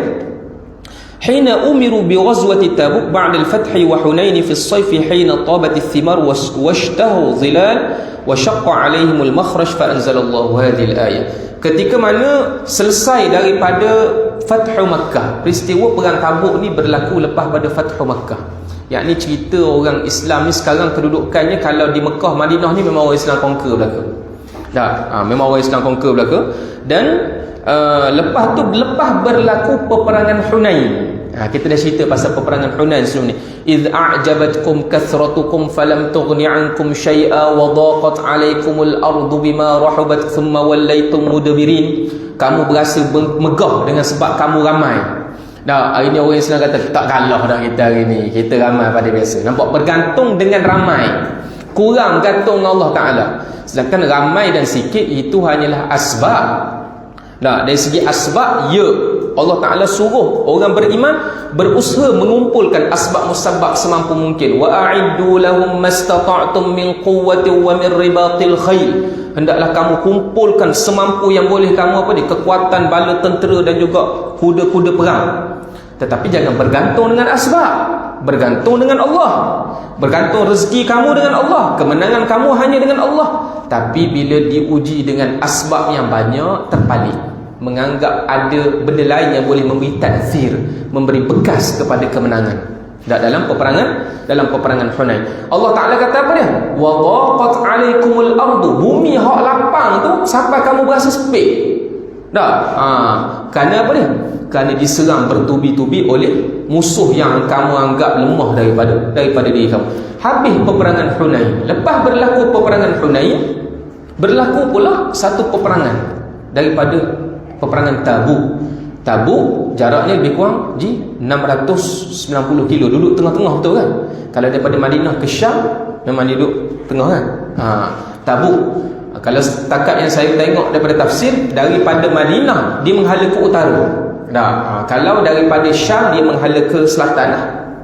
Hina umiru bi ghazwati Tabuk ba'da al-fath wa Hunain fi as-sayf hina tabat ath-thimar washtahu dhilal wa shaqqa 'alayhim al-makhraj fa anzala Allah hadhihi al-ayah. Ketika mana selesai daripada Fathu Makkah, peristiwa perang Tabuk ni berlaku lepas pada Fathu Makkah. Yakni cerita orang Islam ni sekarang kedudukannya, kalau di Mekah, Madinah ni memang orang Islam conquer belaka. Memang orang Islam conquer belaka. Dan lepas berlaku peperangan Hunain. Kita dah cerita pasal peperangan Hunain sebelum ni. Idh a'jabatkum kathratukum falam tughni 'ankum syai'a wa dhaqat 'alaykumul ardu bima rahabat thumma wallaytum mudbirin. Kamu berasa megah dengan sebab kamu ramai. Hari ni orang Islam kata tak kalah dah kita hari ni. Kita ramai pada biasa. Nampak, bergantung dengan ramai, kurang gantung Allah Ta'ala. Sedangkan ramai dan sikit itu hanyalah asbab. Dari segi asbab, ya, Allah Ta'ala suruh orang beriman berusaha mengumpulkan asbab musabab semampu mungkin. Wa a'iddu lahum mastata'tum min quwwatin wa min ribatil khayl. Hendaklah kamu kumpulkan semampu yang boleh kamu kekuatan bala tentera dan juga kuda-kuda perang. Tetapi jangan bergantung dengan asbab, bergantung dengan Allah. Bergantung rezeki kamu dengan Allah, kemenangan kamu hanya dengan Allah. Tapi bila diuji dengan asbab yang banyak, terpaling, menganggap ada benda lain yang boleh memberi ta'zir, memberi bekas kepada kemenangan. Dalam peperangan Hunain, Allah Ta'ala kata apa dia? Wa dhaqat 'alaikumul ardu. Bumi hak lapang tu sampai kamu berasa sempit. Kerana apa dia? Kerana diserang bertubi-tubi oleh musuh yang kamu anggap lemah daripada diri kamu. Habis peperangan Hunain, lepas berlaku peperangan Hunain, berlaku pula satu peperangan daripada peperangan Tabuk jaraknya lebih kurang 690 kilo. Duduk tengah-tengah, betul kan? Kalau daripada Madinah ke Syam memang duduk tengah kan. Tabuk, kalau setakat yang saya tengok daripada tafsir, daripada Madinah dia menghala ke utara. Kalau daripada Syam dia menghala ke selatan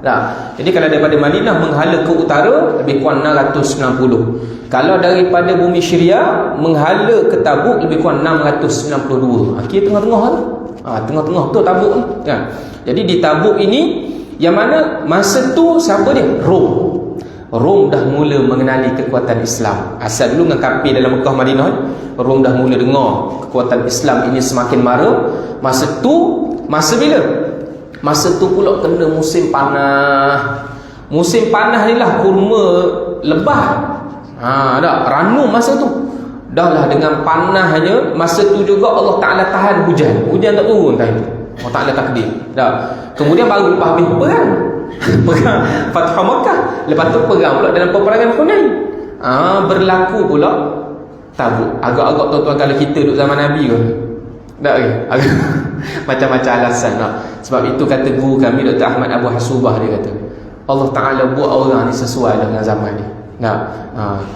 lah. Jadi kalau daripada Madinah menghala ke utara lebih kurang 690. Kalau daripada bumi Syria menghala ke Tabuk lebih kurang 692. Kira tengah-tengah tu. Tengah-tengah betul Tabuk ni. Jadi di Tabuk ini, yang mana masa tu siapa dia? Rom dah mula mengenali kekuatan Islam. Asal dulu dengan kafir dalam Mekah Madinah, Rom dah mula dengar kekuatan Islam ini semakin mara. Masa bila? Masa tu pula kena musim panah. Musim panah ni lah kurma lebah. Ranum masa tu. Dah lah dengan panahnya, masa tu juga Allah Ta'ala tahan hujan. Hujan tak turun time tu. Allah Ta'ala takdir. Kemudian baru lepas habis perang Fathu Makkah, lepas tu perang pula dalam peperangan Hunain. Berlaku pula Tabuk. Agak-agak tuan-tuan kalau kita duduk zaman Nabi ke? Tak ke? Macam-macam alasan. Sebab itu kata guru kami Dr. Ahmad Abu Hasubah, dia kata Allah Ta'ala buat orang ni sesuai dengan zaman dia.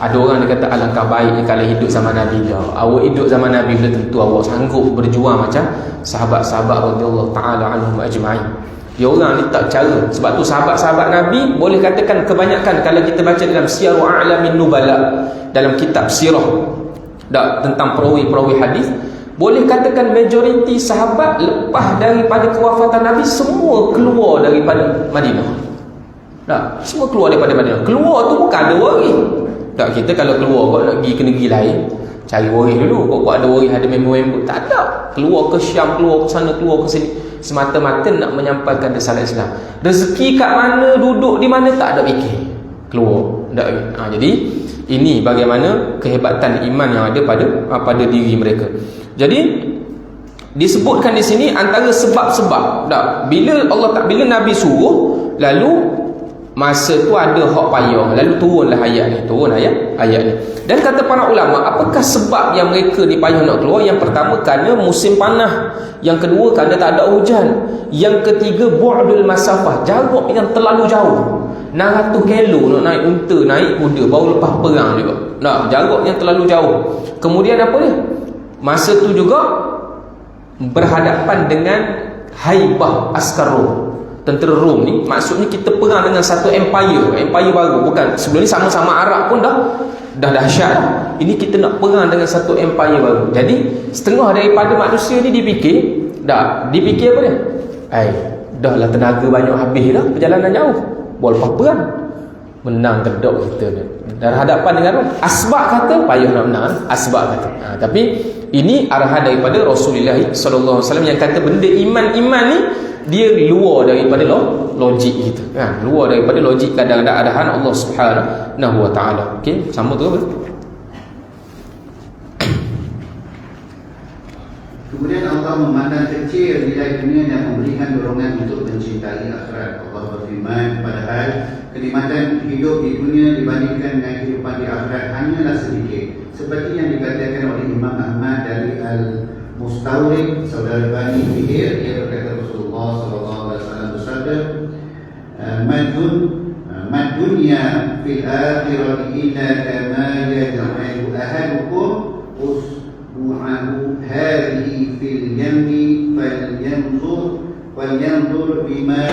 Ada orang dia kata alangkah baiknya kalau hidup zaman Nabi dia. Awak hidup zaman Nabi, bila tentu awak sanggup berjuang macam sahabat-sahabat radhiyallahu ta'ala anhum ajma'in. Dia orang ni tak cara. Sebab tu sahabat-sahabat Nabi, boleh katakan kebanyakan kalau kita baca dalam Syiaru A'lamin Nubala, dalam kitab sirah tentang perawi-perawi hadis, boleh katakan majoriti sahabat lepas daripada kewafatan Nabi semua keluar daripada Madinah. Semua keluar daripada Madinah. Keluar tu bukan ada waris. Kita kalau keluar kau nak pergi ke negeri lain, cari waris dulu. Kau ada waris, ada member-member. Tak ada. Keluar ke Syam, keluar ke sana, keluar ke sini, semata-mata nak menyampaikan risalah Islam. Rezeki kat mana, duduk di mana, tak ada fikir. Keluar. Jadi ini bagaimana kehebatan iman yang ada pada diri mereka. Jadi Disebutkan di sini antara sebab-sebab. Tak, bila Nabi suruh, lalu masa tu ada hak payah, lalu turunlah ayat ni, ayat ni. Dan kata para ulama, apakah sebab yang mereka ni payah nak keluar? Yang pertama, kerana musim panah. Yang kedua, kerana tak ada hujan. Yang ketiga, bu'dul masafah, jarak yang terlalu jauh. 600 kilo nak naik unta, naik kuda, baru lepas perang juga. Nah, jarak yang terlalu jauh. Kemudian apa dia? Masa tu juga berhadapan dengan haibah askar Rom. Tentera Rom ni, maksudnya kita perang dengan satu empire baru. Bukan, sebelum ni sama-sama Arab pun dah dahsyat dah. Ini kita nak perang dengan satu empire baru. Jadi setengah daripada manusia ni dipikir apa dia? Dah lah tenaga banyak habis dah, perjalanan jauh, boleh lepas perang, menang kedok kita ni. Dan hadapan dengan Rom, asbab kata payah nak menang, asbab kata. Tapi ini arahan daripada Rasulullah sallallahu alaihi wasallam yang kata benda iman ni dia luar daripada logik kita, kan? Luar daripada logik kadang-kadang arahan Allah Subhanahu wa taala. Okey, sama tu apa? Kemudian Allah memandang kecil nilai dunia dan memberikan dorongan untuk mencintai akhirat. Allah berfirman, padahal kenikmatan hidup di dunia dibandingkan dengan kehidupan di akhirat hanyalah sedikit. Seperti yang dikatakan oleh Imam Ahmad dari Al-Mustawrid, saudara Bani Fihir, dia berkata Rasulullah SAW bersabda, Mad dunya fil akhirati illa kama yaj'alu ahadukum usbu'ahu hadhihi fil yammi falyanzur bima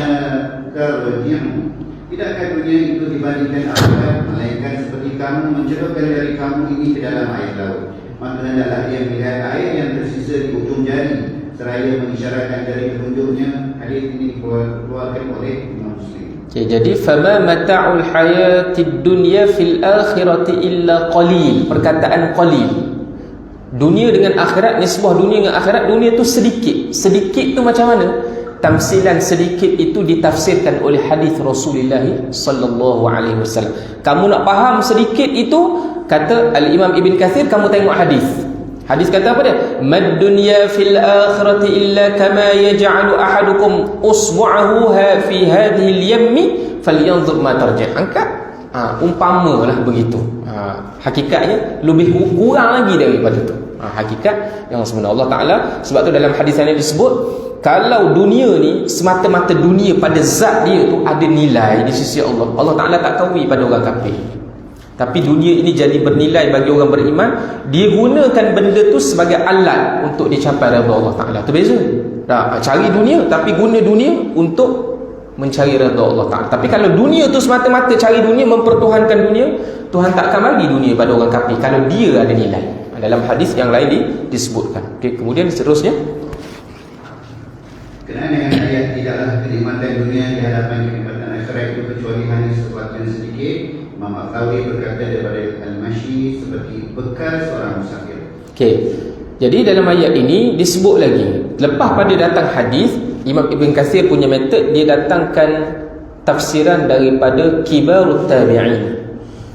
tarji'u. Tidakkah dunia itu dibandingkan akhirat, melainkan seperti kamu mencelupkan jari kamu ini ke dalam air laut, maka hendaklah dia melihat air yang tersisa di ujung jari seraya mengisyaratkan jari telunjuknya. Hadis ini dikeluarkan oleh Imam Muslim. Okay, jadi fama mata'ul hayatid dunya fil akhirati illa qalil. Perkataan qalil, dunia dengan akhirat, nisbah dunia dengan akhirat, dunia tu sedikit. Sedikit tu macam mana? Tamsilan sedikit itu ditafsirkan oleh hadis Rasulullah sallallahu alaihi wasallam. Kamu nak faham sedikit itu, kata Al-Imam Ibn Kathir, kamu tengok hadis. Hadis kata apa dia? Mad dunya fil akhirati illa kama yaj'alu ahadukum usbu'ahu fi hadhihi al-yammi falyanzur ma tarji'. Angkat, umpamalah begitu. Hakikatnya lebih kurang lagi daripada itu. Hakikat yang sebenar Allah Ta'ala. Sebab tu dalam hadis yang disebut, kalau dunia ni semata-mata dunia pada zat dia tu ada nilai di sisi Allah, Allah Ta'ala tak kawi pada orang kafir. Tapi dunia ini jadi bernilai bagi orang beriman. Dia gunakan benda tu sebagai alat untuk dicapai redha Allah Ta'ala. Itu beza. Cari dunia, tapi guna dunia untuk mencari redha Allah Ta'ala. Tapi kalau dunia tu semata-mata cari dunia, mempertuhankan dunia, Tuhan takkan bagi dunia pada orang kafir kalau dia ada nilai. Dalam hadis yang lain disebutkan. Okay, kemudian seterusnya, kenaan dengan ayat tidaklah kenikmatan dunia di hadapan kenikmatan akhirat itu kecuali hanya sesuatu yang sedikit. Imam Al-Thawri berkata daripada Al-Mashi seperti bekal seorang musafir. Okey. Jadi dalam ayat ini disebut lagi, lepas pada datang hadis, Imam Ibn Katsir punya metod, dia datangkan tafsiran daripada kibarut tabi'in.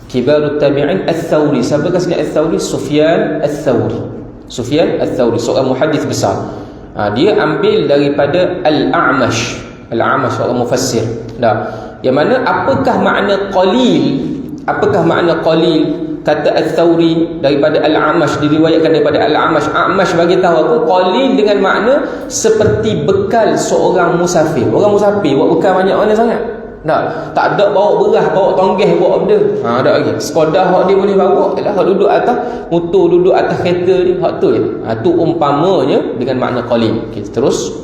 Kibarut tabi'in Al-Thawri. Siapa kasih Al-Thawri? Sufyan Al-Thawri. Sufyan Al-Thawri, seorang muhaddis besar. Dia ambil daripada Al-A'mash. Al-A'mash seorang mufassir. Yang mana apakah makna qalil? Apakah makna qalil? Kata Al-Thawri daripada Al-A'mash, diriwayatkan daripada Al-A'mash. A'mash bagi tahu aku, qalil dengan makna seperti bekal seorang musafir. Orang musafir buat bekal banyak mana sangat? Tak ada bawa beras, bawa tonggeh, bawa benda. Tak lagi. Skoda hak dia boleh bawa ialah hak duduk atas motor, duduk atas kereta ni, hak tu je. Tu umpamanya dengan makna qalil. Okey, terus.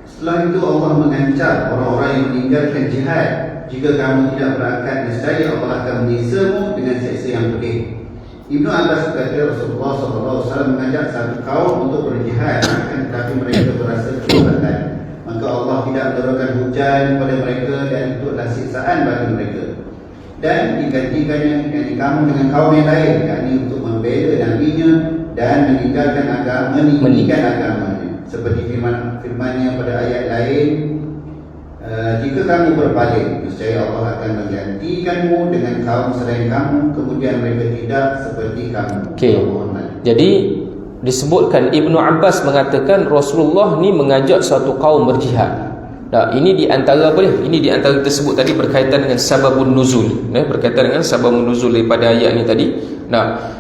Setelah itu Allah mengancam orang-orang yang meninggalkan jihad, jika kamu tidak berangkat, nescaya Allah akan menyisamu dengan siksa yang pedih. Ibnu Abbas berkata Rasulullah SAW mengajak satu kaum untuk berjihad, tetapi mereka berasa kelibatan. Maka Allah tidak menurunkan hujan kepada mereka dan itulah siksaan bagi mereka. Dan digantikannya kamu dengan kaum yang lain, yakni untuk membela nabinya dan meninggalkan agamanya. Seperti firman-nya pada ayat lain, jika kamu berpaling, nescaya Allah akan menggantikanmu dengan kaum selain kamu, kemudian mereka tidak seperti kamu. Okey. Jadi disebutkan Ibnu Abbas mengatakan Rasulullah ni mengajak satu kaum berjihad. Ini di antara apa dia? Ini di antara kita sebut tadi berkaitan dengan sababun nuzul. Berkaitan dengan sababun nuzul daripada ayat ni tadi.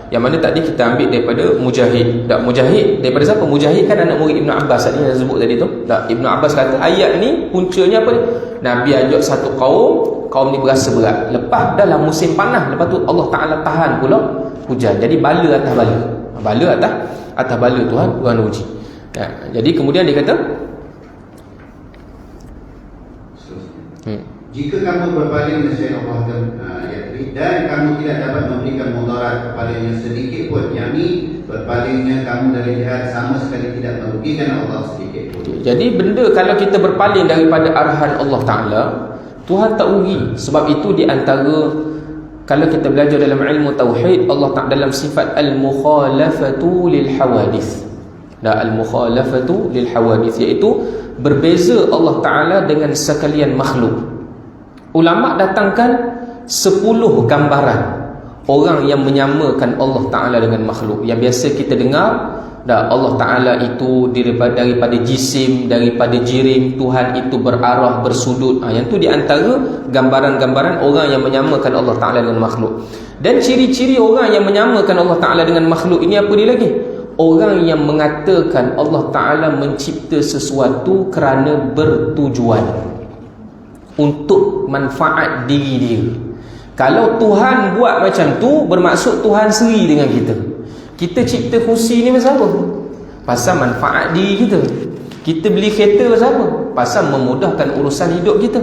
Yang mana tadi kita ambil daripada Mujahid. Mujahid daripada siapa? Mujahid kan anak murid Ibnu Abbas tadi yang sebut tadi tu. Ibnu Abbas kata ayat ni puncanya apa ni? Nabi ajak satu kaum ni berasa berat. Lepas dalam musim panas, lepas tu Allah Taala tahan pula hujan. Jadi bala atas bala. Bala atas bala Tuhan uji. Jadi kemudian dia kata jika kamu berpaling nescaya Allah dan kamu tidak dapat memberikan mudarat kepadanya sedikit pun, yakni berpalingnya kamu dari jihad sama sekali tidak merugikan Allah sedikit pun. Jadi benda kalau kita berpaling daripada arahan Allah Ta'ala, Tuhan tak rugi. Sebab itu di antara kalau kita belajar dalam ilmu tauhid, Allah Ta'ala dalam sifat al-mukhalafatu lil hawadith. Al-mukhalafatu lil hawadith, iaitu berbeza Allah Ta'ala dengan sekalian makhluk. Ulama datangkan 10 gambaran orang yang menyamakan Allah Ta'ala dengan makhluk. Yang biasa kita dengar, Allah Ta'ala itu daripada jisim, daripada jirim, Tuhan itu berarah, bersudut. Yang tu di antara gambaran-gambaran orang yang menyamakan Allah Ta'ala dengan makhluk. Dan ciri-ciri orang yang menyamakan Allah Ta'ala dengan makhluk ini apa dia lagi? Orang yang mengatakan Allah Ta'ala mencipta sesuatu kerana bertujuan untuk manfaat diri dia. Kalau Tuhan buat macam tu, bermaksud Tuhan seri dengan kita. Kita cipta kursi ni pasal apa? Pasal manfaat diri kita. Kita beli kereta pasal apa? Pasal memudahkan urusan hidup kita.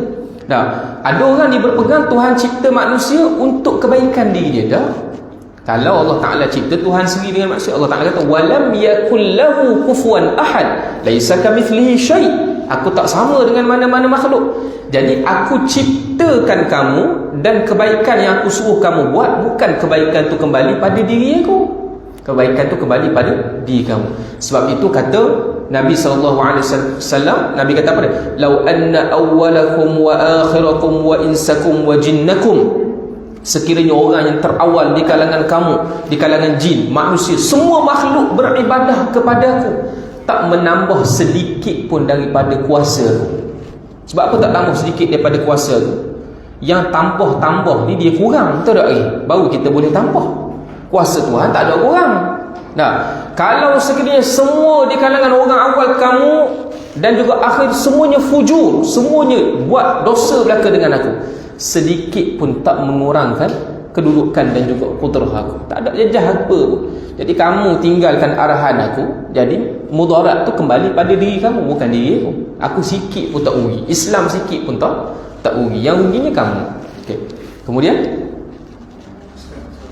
Ada orang dia berpegang Tuhan cipta manusia untuk kebaikan diri dia. Kalau Allah Ta'ala cipta, Tuhan sendiri dengan maksud. Allah Ta'ala kata walam yakul lahu kufuwan ahad laisa kamithlihi syai'. Aku tak sama dengan mana-mana makhluk. Jadi aku ciptakan kamu, dan kebaikan yang aku suruh kamu buat bukan kebaikan tu kembali pada diri aku. Kebaikan tu kembali pada diri kamu. Sebab itu kata Nabi SAW, Nabi kata apa dia? Lau anna awwalakum wa akhirakum wa insakum wa jinnakum, sekiranya orang yang terawal di kalangan kamu, di kalangan jin, manusia, semua makhluk beribadah kepada aku, tak menambah sedikit pun daripada kuasa aku. Sebab apa tak tambah sedikit daripada kuasa aku? Yang tambah-tambah ni dia kurang, betul tak lagi? Baru kita boleh tambah. Kuasa Tuhan tak ada kurang. Kalau sekiranya semua di kalangan orang awal kamu dan juga akhir semuanya fujur, semuanya buat dosa belaka dengan aku, sedikit pun tak mengurangkan kedudukan dan juga kudrah aku. Tak ada jejah apa pun. Jadi kamu tinggalkan arahan aku, jadi mudarat tu kembali pada diri kamu, bukan diri aku. Aku sikit pun tak rugi, Islam sikit pun tak rugi. Yang ruginya kamu. Okey. Kemudian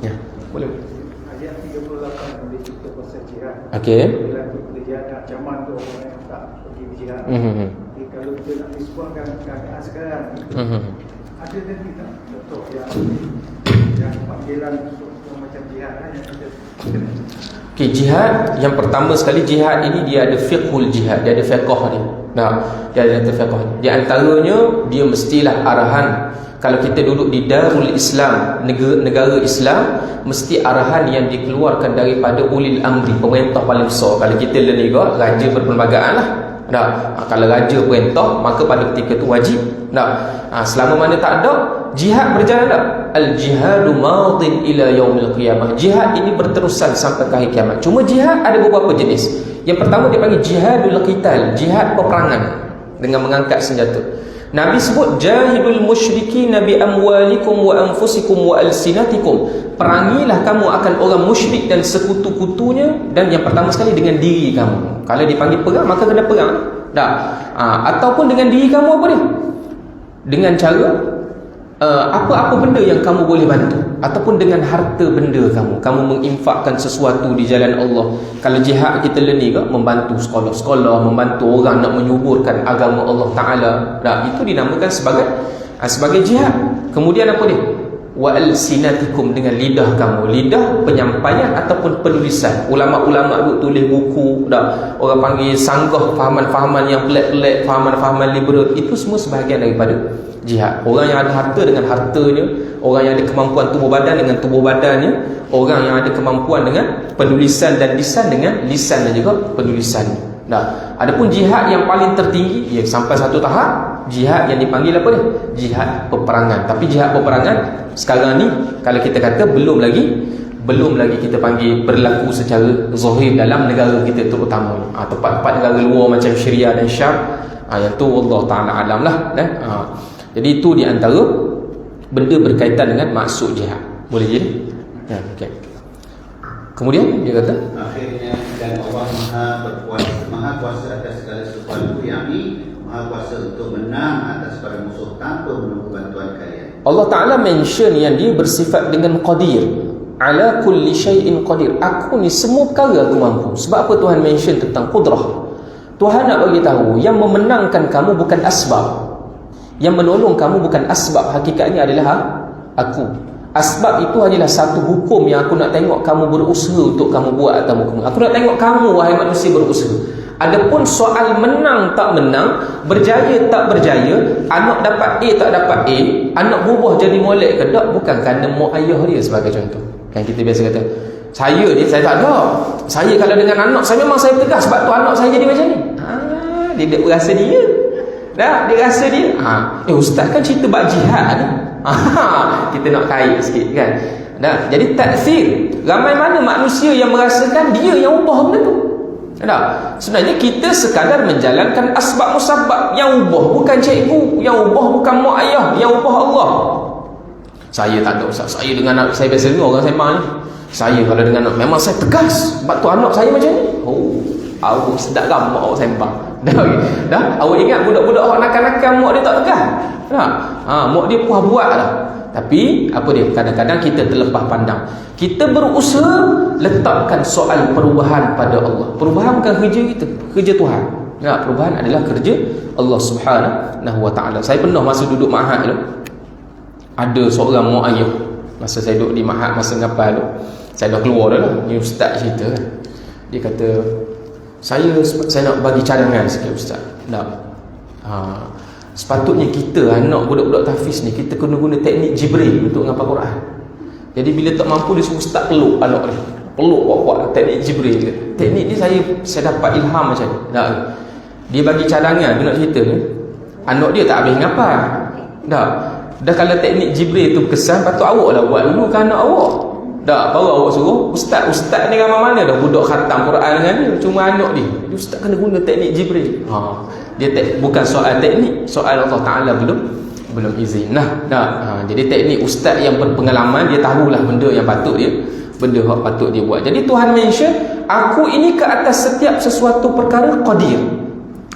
ya, boleh. Ayat 38 dia cerita pasal jihad. Okey. Bila kita jihad nak caman tu orang yang tak pergi berjihad. Jadi kalau kita nak responskan keadaan sekarang, ada dan kita contoh yang panggilan untuk macam jihad yang kita. Okey, jihad yang pertama sekali, jihad ini dia ada fiqhul jihad, dia ada fiqh dia. Dia ada fiqh. Di antaranya dia mestilah arahan. Kalau kita duduk di Darul Islam, negara Islam, mesti arahan yang dikeluarkan daripada ulil amri, pemerintah paling besar. Kalau kita negara, raja berperlembagaan lah. Kalau raja perintah, maka pada ketika itu wajib. Selama mana tak ada, jihad berjalan tak? Al-jihadu madin ila yaumil qiyamah. Jihad ini berterusan sampai ke hari kiamat. Cuma jihad ada beberapa jenis. Yang pertama dia panggil jihadul qital, jihad peperangan dengan mengangkat senjata. Nabi sebut jahidul musyrikin bi amwalikum wa anfusikum wa alsinatikum. Perangilah kamu akan orang musyrik dan sekutu-kutunya, dan yang pertama sekali dengan diri kamu. Kalau dipanggil perang, maka kena perang. Ataupun dengan diri kamu apa dia? Dengan cara apa-apa benda yang kamu boleh bantu, ataupun dengan harta benda kamu menginfakkan sesuatu di jalan Allah. Kalau jihad kita ni ke, membantu sekolah-sekolah, membantu orang nak menyuburkan agama Allah Ta'ala, itu dinamakan sebagai jihad. Kemudian apa dia? Wa alsinatikum, dengan lidah kamu, lidah penyampaian ataupun penulisan. Ulama-ulama duk tulis buku, orang panggil sanggah fahaman-fahaman yang pelik-pelik, fahaman-fahaman liberal, itu semua sebahagian daripada jihad. Orang yang ada harta dengan hartanya, orang yang ada kemampuan tubuh badan dengan tubuh badannya, orang yang ada kemampuan dengan penulisan dan lisan dengan lisan dan juga penulisannya. Nah, adapun jihad yang paling tertinggi, ya sampai satu tahap jihad yang dipanggil apa dia? Jihad peperangan. Tapi jihad peperangan sekarang ni kalau kita kata belum lagi kita panggil berlaku secara zahir dalam negara kita terutama. Tempat-tempat negara luar macam Syria dan Syam, yang tu Allah Taala alam lah. Jadi itu di antara benda berkaitan dengan maksud jihad. Boleh jadi? Ya, okey. Kemudian dia kata akhirnya dan Allah Maha kuasa atas segala sesuatu, yakni Maha kuasa untuk menang atas para musuh tanpa menunggu bantuan kalian. Allah Ta'ala mention yang dia bersifat dengan qadir, ala kulli syai'in qadir. Aku ni semua perkara aku mampu. Sebab apa Tuhan mention tentang qudrah? Tuhan nak bagi tahu yang memenangkan kamu bukan asbab, yang menolong kamu bukan asbab, hakikatnya adalah aku. Asbab itu hanyalah satu hukum yang aku nak tengok kamu berusaha untuk kamu buat atau kamu. Aku nak tengok kamu wahai manusia berusaha. Adapun soal menang tak menang, berjaya tak berjaya, anak dapat A tak dapat A, anak berubah jadi molek ke tak, bukan kerana mak ayah dia sebagai contoh. Kan kita biasa kata, saya tak ada. Saya kalau dengan anak saya memang saya tegas sebab tu anak saya jadi macam ni. Dia tak berasa dia. Dia rasa dia. Ustaz kan cerita bab jihad ni. Kita nak kait sikit kan. Jadi taksir, ramai mana manusia yang merasakan dia yang ubah benda tu. Sebenarnya kita sekadar menjalankan asbab musabab. Yang ubah bukan cikgu, yang ubah bukan mak ayah, yang ubah Allah. Saya tak ada Ustaz. Saya dengan anak saya biasa ni orang sembang ni. Saya kalau dengan anak memang saya tegas sebab tu anak saya macam ni. Awak sedap gamak awak sembang. Dah awak ingat budak-budak awak nakal-nakal mak dia tak tegas. Mak dia puas buat lah. Tapi apa dia, kadang-kadang kita terlepas pandang. Kita berusaha letakkan soal perubahan pada Allah. Perubahan bukan kerja kita, kerja Tuhan. Perubahan adalah kerja Allah Subhanahu wa taala. Saya pernah masa duduk mahad tu, ada seorang mak ayah. Masa saya duduk di mahad masa ngapal tu, saya dah keluar dah lah. Ni ustaz cerita kan. Dia kata, saya nak bagi cadangan sikit ustaz. Sepatutnya kita anak budak-budak tahfiz ni, kita kena guna teknik Jibril untuk ngapal Quran. Jadi bila tak mampu, dia suruh start peluk anak dia. Peluk kuat-kuat, teknik Jibril. Teknik ni saya dapat ilham macam ni. Dia bagi cadangan, dia nak cerita ni, anak dia tak habis ngapal. Dah kalau teknik Jibril tu kesan, patut awak lah buat dulu kan anak awak. Baru awak suruh ustaz ni ramai mana dah budak khatam Quran dengan dia, cuma anak dia. Ustaz kena guna teknik Jibril. Bukan soal teknik, soal Allah Ta'ala belum izin. Jadi teknik ustaz yang berpengalaman, dia tahulah benda yang patut dia, benda yang patut dia buat. Jadi Tuhan mention, aku ini ke atas setiap sesuatu perkara qadir.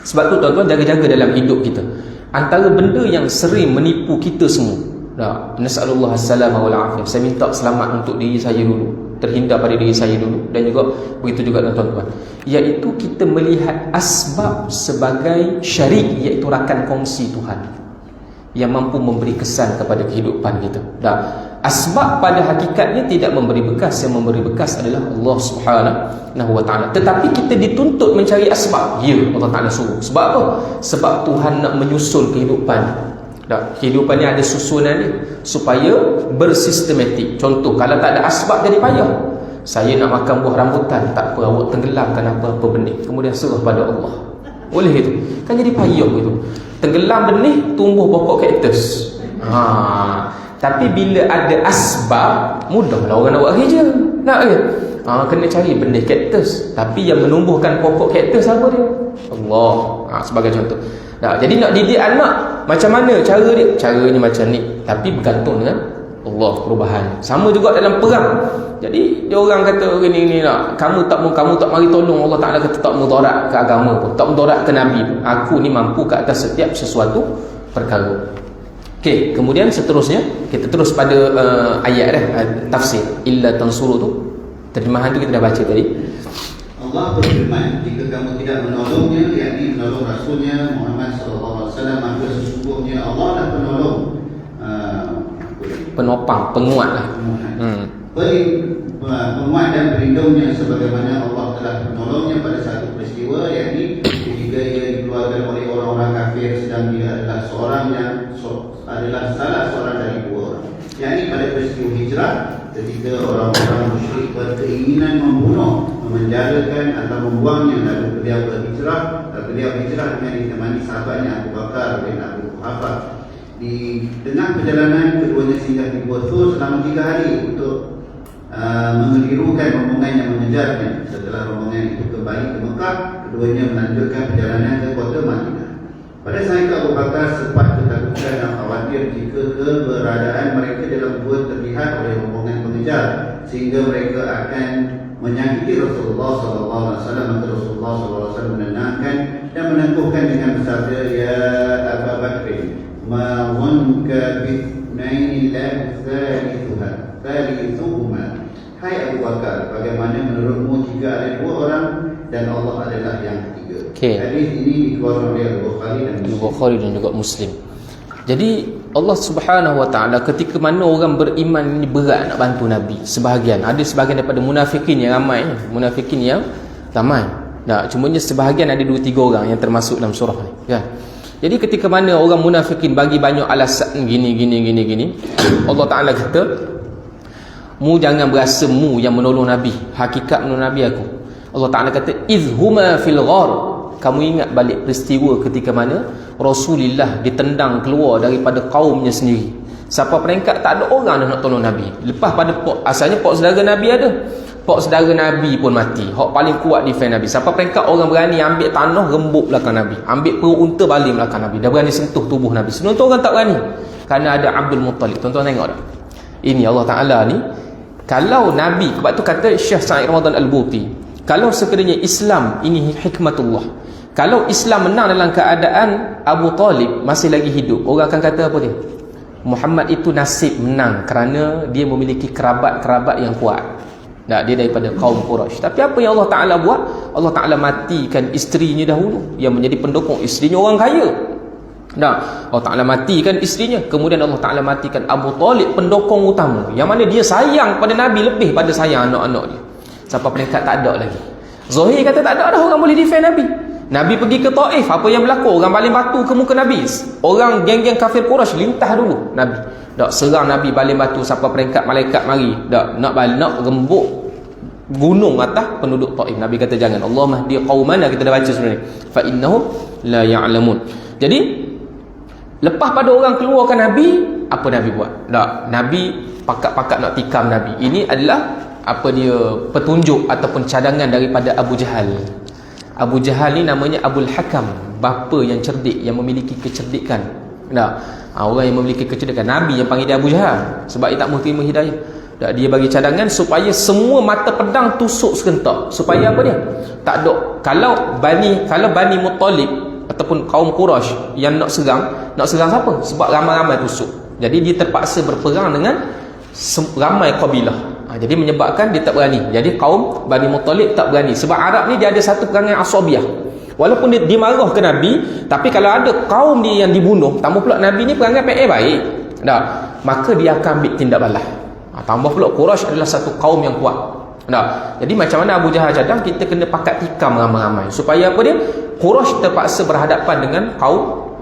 Sebab tu tuan-tuan jaga-jaga dalam hidup kita. Antara benda yang sering menipu kita semua, nasallallahu as-salama wal afiyah. Saya minta selamat untuk diri saya dulu, terhindar pada diri saya dulu, dan juga begitu juga tuan-tuan, iaitu kita melihat asbab sebagai syarik, iaitu rakan kongsi Tuhan yang mampu memberi kesan kepada kehidupan kita. Asbab pada hakikatnya tidak memberi bekas. Yang memberi bekas adalah Allah Subhanahu wa ta'ala. Tetapi kita dituntut mencari asbab. Ya, Allah Ta'ala suruh. Sebab apa? Sebab Tuhan nak menyusun kehidupan. Kehidupan ni ada susunan dia supaya bersistematik. Contoh, kalau tak ada asbab jadi payah. Saya nak makan buah rambutan, tak apa, awak tenggelamkan apa-apa benih, kemudian serah pada Allah. Boleh itu? Kan jadi payah itu. Tenggelam benih, tumbuh pokok kaktus. Tapi bila ada asbab, mudahlah orang nak buat kerja. Kena cari benih kaktus. Tapi yang menumbuhkan pokok kaktus apa dia? Allah. Sebagai contoh. Jadi nak didik anak, macam mana cara dia? Caranya macam ni. Tapi bergantung dengan Allah, perubahan. Sama juga dalam perang. Jadi dia orang kata gini nak, kamu tak mari tolong, Allah Taala kata tak mudarat ke agama pun, tak mudarat ke nabi pun. Aku ni mampu ke atas setiap sesuatu perkara. Okey, kemudian seterusnya kita terus pada ayat tafsir illa tansuru tu. Terjemahan tu kita dah baca tadi. Allah berfirman, jika kamu tidak menolongnya, yakni menolong Rasulnya Muhammad sallallahu alaihi wasallam, maka sesungguhnya Allah adalah penolong, penopang, penguat lah. Penguat dan pelindungnya, sebagaimana Allah telah menolongnya pada satu peristiwa, yakni ketika ia dikeluarkan oleh orang-orang kafir sedang dia adalah seorang yang adalah salah seorang dari dua orang. Yang ini pada peristiwa hijrah, ketika orang-orang musyrik berkeinginan membunuh, memenjarakan atau membuangnya, lalu beliau berhijrah. Beliau hijrah dengan ditemani sahabatnya Abu Bakar bin Abu Quhafa. Di tengah perjalanan, keduanya singgah di Gua Thur selama 3 hari untuk mengelirukan rombongan yang mengejarnya. Setelah rombongan itu kembali ke Mekah, keduanya melanjutkan perjalanan ke kota Madinah. Pada saat itu Abu Bakar sempat ketakutan dan khawatir jika keberadaan mereka dalam gua terlihat oleh rombongan pengejar, sehingga mereka akan menyakiti Rasulullah SAW. Maka Rasulullah SAW menenangkan dan meneguhkan dengan bersabda, "Ya Abu Bakr, ma wanka bithnaini la thalithuhuma." Hai Abu Bakar, bagaimana menurutmu jika ada 2 orang dan Allah adalah yang ketiga? Okay. Hadis ini dikeluarkan oleh Al-Bukhari dan juga Muslim. Jadi Allah Subhanahu Wa Taala ketika mana orang beriman ini berat nak bantu Nabi. Sebahagian daripada munafikin yang ramai, Nah, cumanya sebahagian ada 2-3 orang yang termasuk dalam surah ni, kan? Jadi ketika mana orang munafikin bagi banyak alasan gini, Allah Taala kata, mu jangan berasa mu yang menolong Nabi, hakikat menolong Nabi aku. Allah Taala kata, izhuma fil ghar. Kamu ingat balik peristiwa ketika mana Rasulullah ditendang keluar daripada kaumnya sendiri. Siapa peringkat tak ada orang nak tolong Nabi. Lepas pada asalnya pok saudara Nabi ada. Pok saudara Nabi pun mati. Hak paling kuat defend Nabi. Siapa peringkat orang berani ambil tanah rembuk belakang Nabi. Ambil perut unta balik belakang Nabi. Dah berani sentuh tubuh Nabi. Sebelum tu orang tak berani. Kerana ada Abdul Muttalib. Tuan-tuan tengok tak? Ini Allah Ta'ala ni. Kalau Nabi, sebab tu kata Syekh Sa'id Ramadan Al-Buti, kalau sekiranya Islam ini hikmatullah, kalau Islam menang dalam keadaan Abu Talib masih lagi hidup, orang akan kata apa dia? Muhammad itu nasib menang kerana dia memiliki kerabat-kerabat yang kuat. Nah, dia daripada kaum Quraisy. Tapi apa yang Allah Ta'ala buat? Allah Ta'ala matikan isterinya dahulu, yang menjadi pendukung. Isterinya orang kaya. Nah, Allah Ta'ala matikan isterinya. Kemudian Allah Ta'ala matikan Abu Talib, pendukung utama, yang mana dia sayang pada Nabi lebih pada sayang anak-anak dia. Sampai peringkat tak ada lagi. Zahir kata tak ada dah orang boleh defend Nabi. Nabi pergi ke Taif, apa yang berlaku? Orang baling batu ke muka Nabi. Orang geng-geng kafir Quraisy lintah dulu Nabi. Dak serang Nabi baling batu sampai peringkat malaikat mari. Dak nak rembuk gunung atas penduduk Taif. Nabi kata jangan. Allah mahdi qaumana, kita dah baca sebenarnya. Fa innahum la ya'lamun. Jadi lepas pada orang keluarkan Nabi, apa Nabi buat? Dak, Nabi pakat-pakat nak tikam Nabi. Ini adalah apa dia, petunjuk ataupun cadangan daripada Abu Jahal. Abu Jahal ni namanya Abul Hakam, bapa yang cerdik, yang memiliki kecerdikan. Nah, orang yang memiliki kecerdikan. Nabi yang panggil dia Abu Jahal sebab dia tak mahu terima hidayah. Dia bagi cadangan supaya semua mata pedang tusuk serentak. Supaya apa dia? Tak ada. Kalau Bani Muttalib ataupun kaum Quraisy yang nak serang siapa? Sebab ramai-ramai tusuk. Jadi dia terpaksa berperang dengan ramai kabilah. Jadi menyebabkan dia tak berani. Jadi kaum Bani Muttalib tak berani. Sebab Arab ni dia ada satu perangai asabiah. Walaupun dia marah ke Nabi, tapi kalau ada kaum dia yang dibunuh, tambah pula Nabi ni perangai baik. Dah, maka dia akan ambil tindak balas. Tambah pula Quraisy adalah satu kaum yang kuat. Dah. Jadi macam mana Abu Jahal cadang, kita kena pakat tikam ramai-ramai. Supaya apa dia? Quraisy terpaksa berhadapan dengan kaum,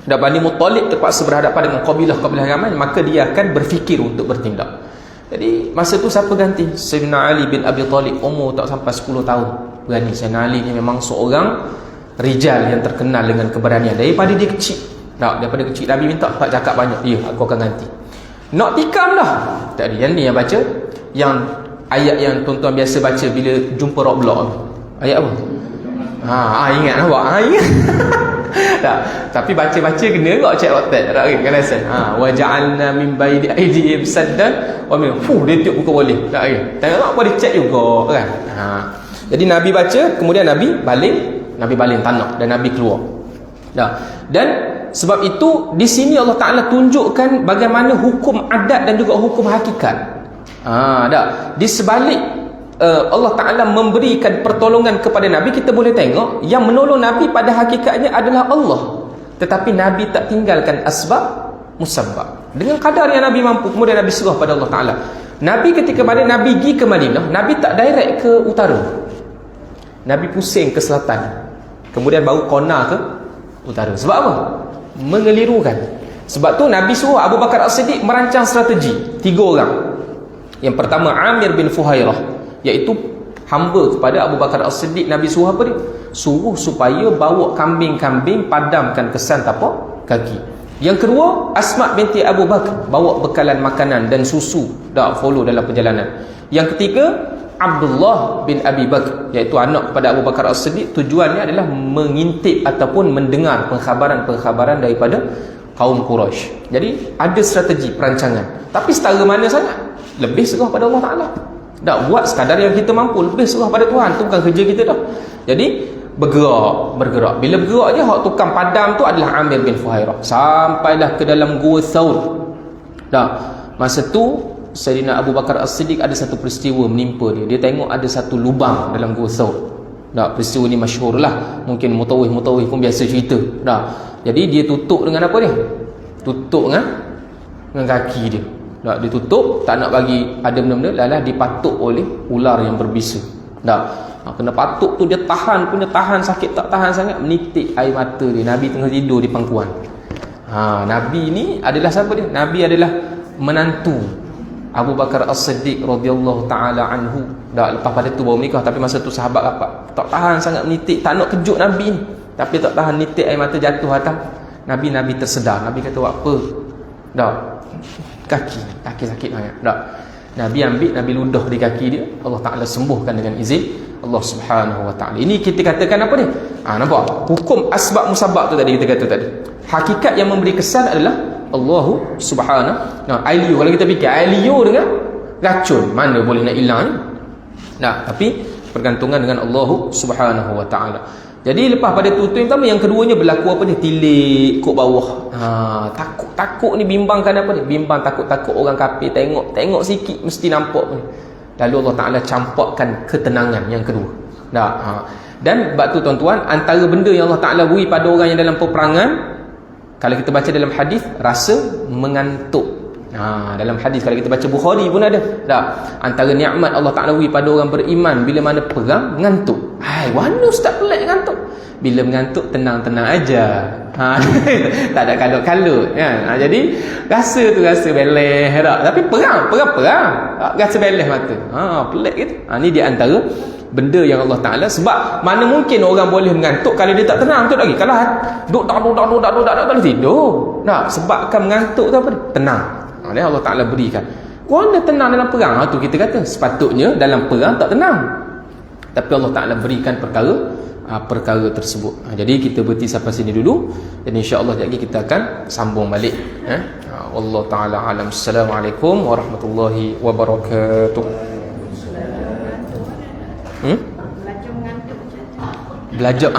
dan Bani Muttalib terpaksa berhadapan dengan kabilah-kabilah ramai, maka dia akan berfikir untuk bertindak. Jadi masa tu siapa ganti? Sayyidina Ali bin Abi Talib, umur tak sampai 10 tahun berani. Sayyidina Ali ni memang seorang rijal yang terkenal dengan keberanian. Daripada dia kecil, daripada kecil Nabi minta tak cakap banyak, ya aku akan ganti. Nak tikam dah. Tak ada. Yang ni yang baca, yang ayat yang tuan-tuan biasa baca bila jumpa rock block. Ayat apa? Ingat nampak? Ingat. Tak. Tapi baca-baca kena kok cek WhatsApp. Tak kan rasa. Wa ja'alna min baini aydihim saddan wa min dia tiup buka boleh. Tak kan? Tengok apa dia cek juga kan. Jadi Nabi baca, kemudian Nabi baling tanah dan Nabi keluar. Dan sebab itu di sini Allah Taala tunjukkan bagaimana hukum adat dan juga hukum hakikat. Di sebalik Allah Ta'ala memberikan pertolongan kepada Nabi, kita boleh tengok yang menolong Nabi pada hakikatnya adalah Allah. Tetapi Nabi tak tinggalkan asbab musabbab. Dengan kadar yang Nabi mampu, kemudian Nabi serah pada Allah Ta'ala. Nabi ketika mana Nabi pergi ke Madinah, Nabi tak direct ke utara. Nabi pusing ke selatan, kemudian baru kona ke utara. Sebab apa? Mengelirukan. Sebab tu Nabi suruh Abu Bakar As-Siddiq merancang strategi 3 orang. Yang pertama Amir bin Fuhairah, iaitu hamba kepada Abu Bakar As-Siddiq. Nabi suruh apa dia? Suruh supaya bawa kambing-kambing, padamkan kesan tapak kaki. Yang kedua Asma binti Abu Bakar, bawa bekalan makanan dan susu, dah follow dalam perjalanan. Yang ketiga Abdullah bin Abi Bakar, iaitu anak kepada Abu Bakar As-Siddiq. Tujuannya adalah mengintip ataupun mendengar pengkhabaran-pengkhabaran daripada kaum Quraisy. Jadi ada strategi perancangan. Tapi setara mana sangat? Lebih serah pada Allah Ta'ala. Tak buat sekadar yang kita mampu, lebih serah pada Tuhan. Itu bukan kerja kita dah. Jadi bergerak. Bila bergerak je, hak tukang padam tu adalah Amir bin Fuhairah. Sampailah ke dalam Gua Thawr. Masa tu Sayyidina Abu Bakar As-Siddiq ada satu peristiwa menimpa dia. Dia tengok ada satu lubang dalam Gua Thawr. Peristiwa ni masyhur lah. Mungkin mutawih pun biasa cerita. Jadi dia tutup dengan apa dia? Tutup dengan kaki dia. Dia tutup, tak nak bagi ada benda-benda, lalah dipatuk oleh ular yang berbisa. Kena patuk tu, dia tahan sakit tak tahan sangat, menitik air mata dia. Nabi tengah tidur di pangkuan. Nabi ni adalah siapa dia? Nabi adalah menantu Abu Bakar As-Siddiq radhiyallahu taala anhu. Lepas pada tu baru menikah, tapi masa tu sahabat rapat. Tak tahan sangat menitik, tak nak kejut Nabi ni. Tapi tak tahan, nitik air mata jatuh atas Nabi tersedar. Nabi kata, "Buat apa?" Kaki sakit sangat. Nabi ambil, Nabi ludah di kaki dia. Allah Ta'ala sembuhkan dengan izin Allah Subhanahu Wa Ta'ala. Ini kita katakan apa dia? Nampak? Hukum asbab musabab tu tadi kita kata tadi. Hakikat yang memberi kesan adalah Allah Subhanahu. Ailio, kalau kita fikir ailio dengan racun, mana boleh nak hilang ni? Tapi pergantungan dengan Allah Subhanahu Wa Ta'ala. Jadi lepas pada tu yang pertama, yang keduanya berlaku apa ni? Tilik kok bawah. Takut ni bimbangkan apa ni? Bimbang takut orang kafir tengok sikit mesti nampak ni. Lalu Allah Taala campakkan ketenangan yang kedua. Dan bab tu tuan-tuan, antara benda yang Allah Taala beri pada orang yang dalam peperangan, kalau kita baca dalam hadis, rasa mengantuk. Dalam hadis kalau kita baca Bukhari pun ada. Antara nikmat Allah Taala beri pada orang beriman bila mana perang, mengantuk. Mana ustaz pelik ngantuk? Bila mengantuk tenang-tenang aja. Tak ada kalut-kalut kan. Jadi rasa beleh tak. Tapi perang rasa beleh mata. Pelik gitu. Ni di antara benda yang Allah Taala, sebab mana mungkin orang boleh mengantuk kalau dia tak tenang tu lagi. Kalau duk tak tidur. Sebabkan mengantuk tu apa? Tenang. Dia Allah Taala berikan. Kau anda tenang dalam perang. Tu kita kata sepatutnya dalam perang tak tenang. Tapi Allah Ta'ala berikan perkara tersebut. Jadi kita berhenti sampai sini dulu, dan insya-Allah lagi kita akan sambung balik. Allah Ta'ala alam. Assalamualaikum warahmatullahi wabarakatuh. Belajar mengantuk. Belajar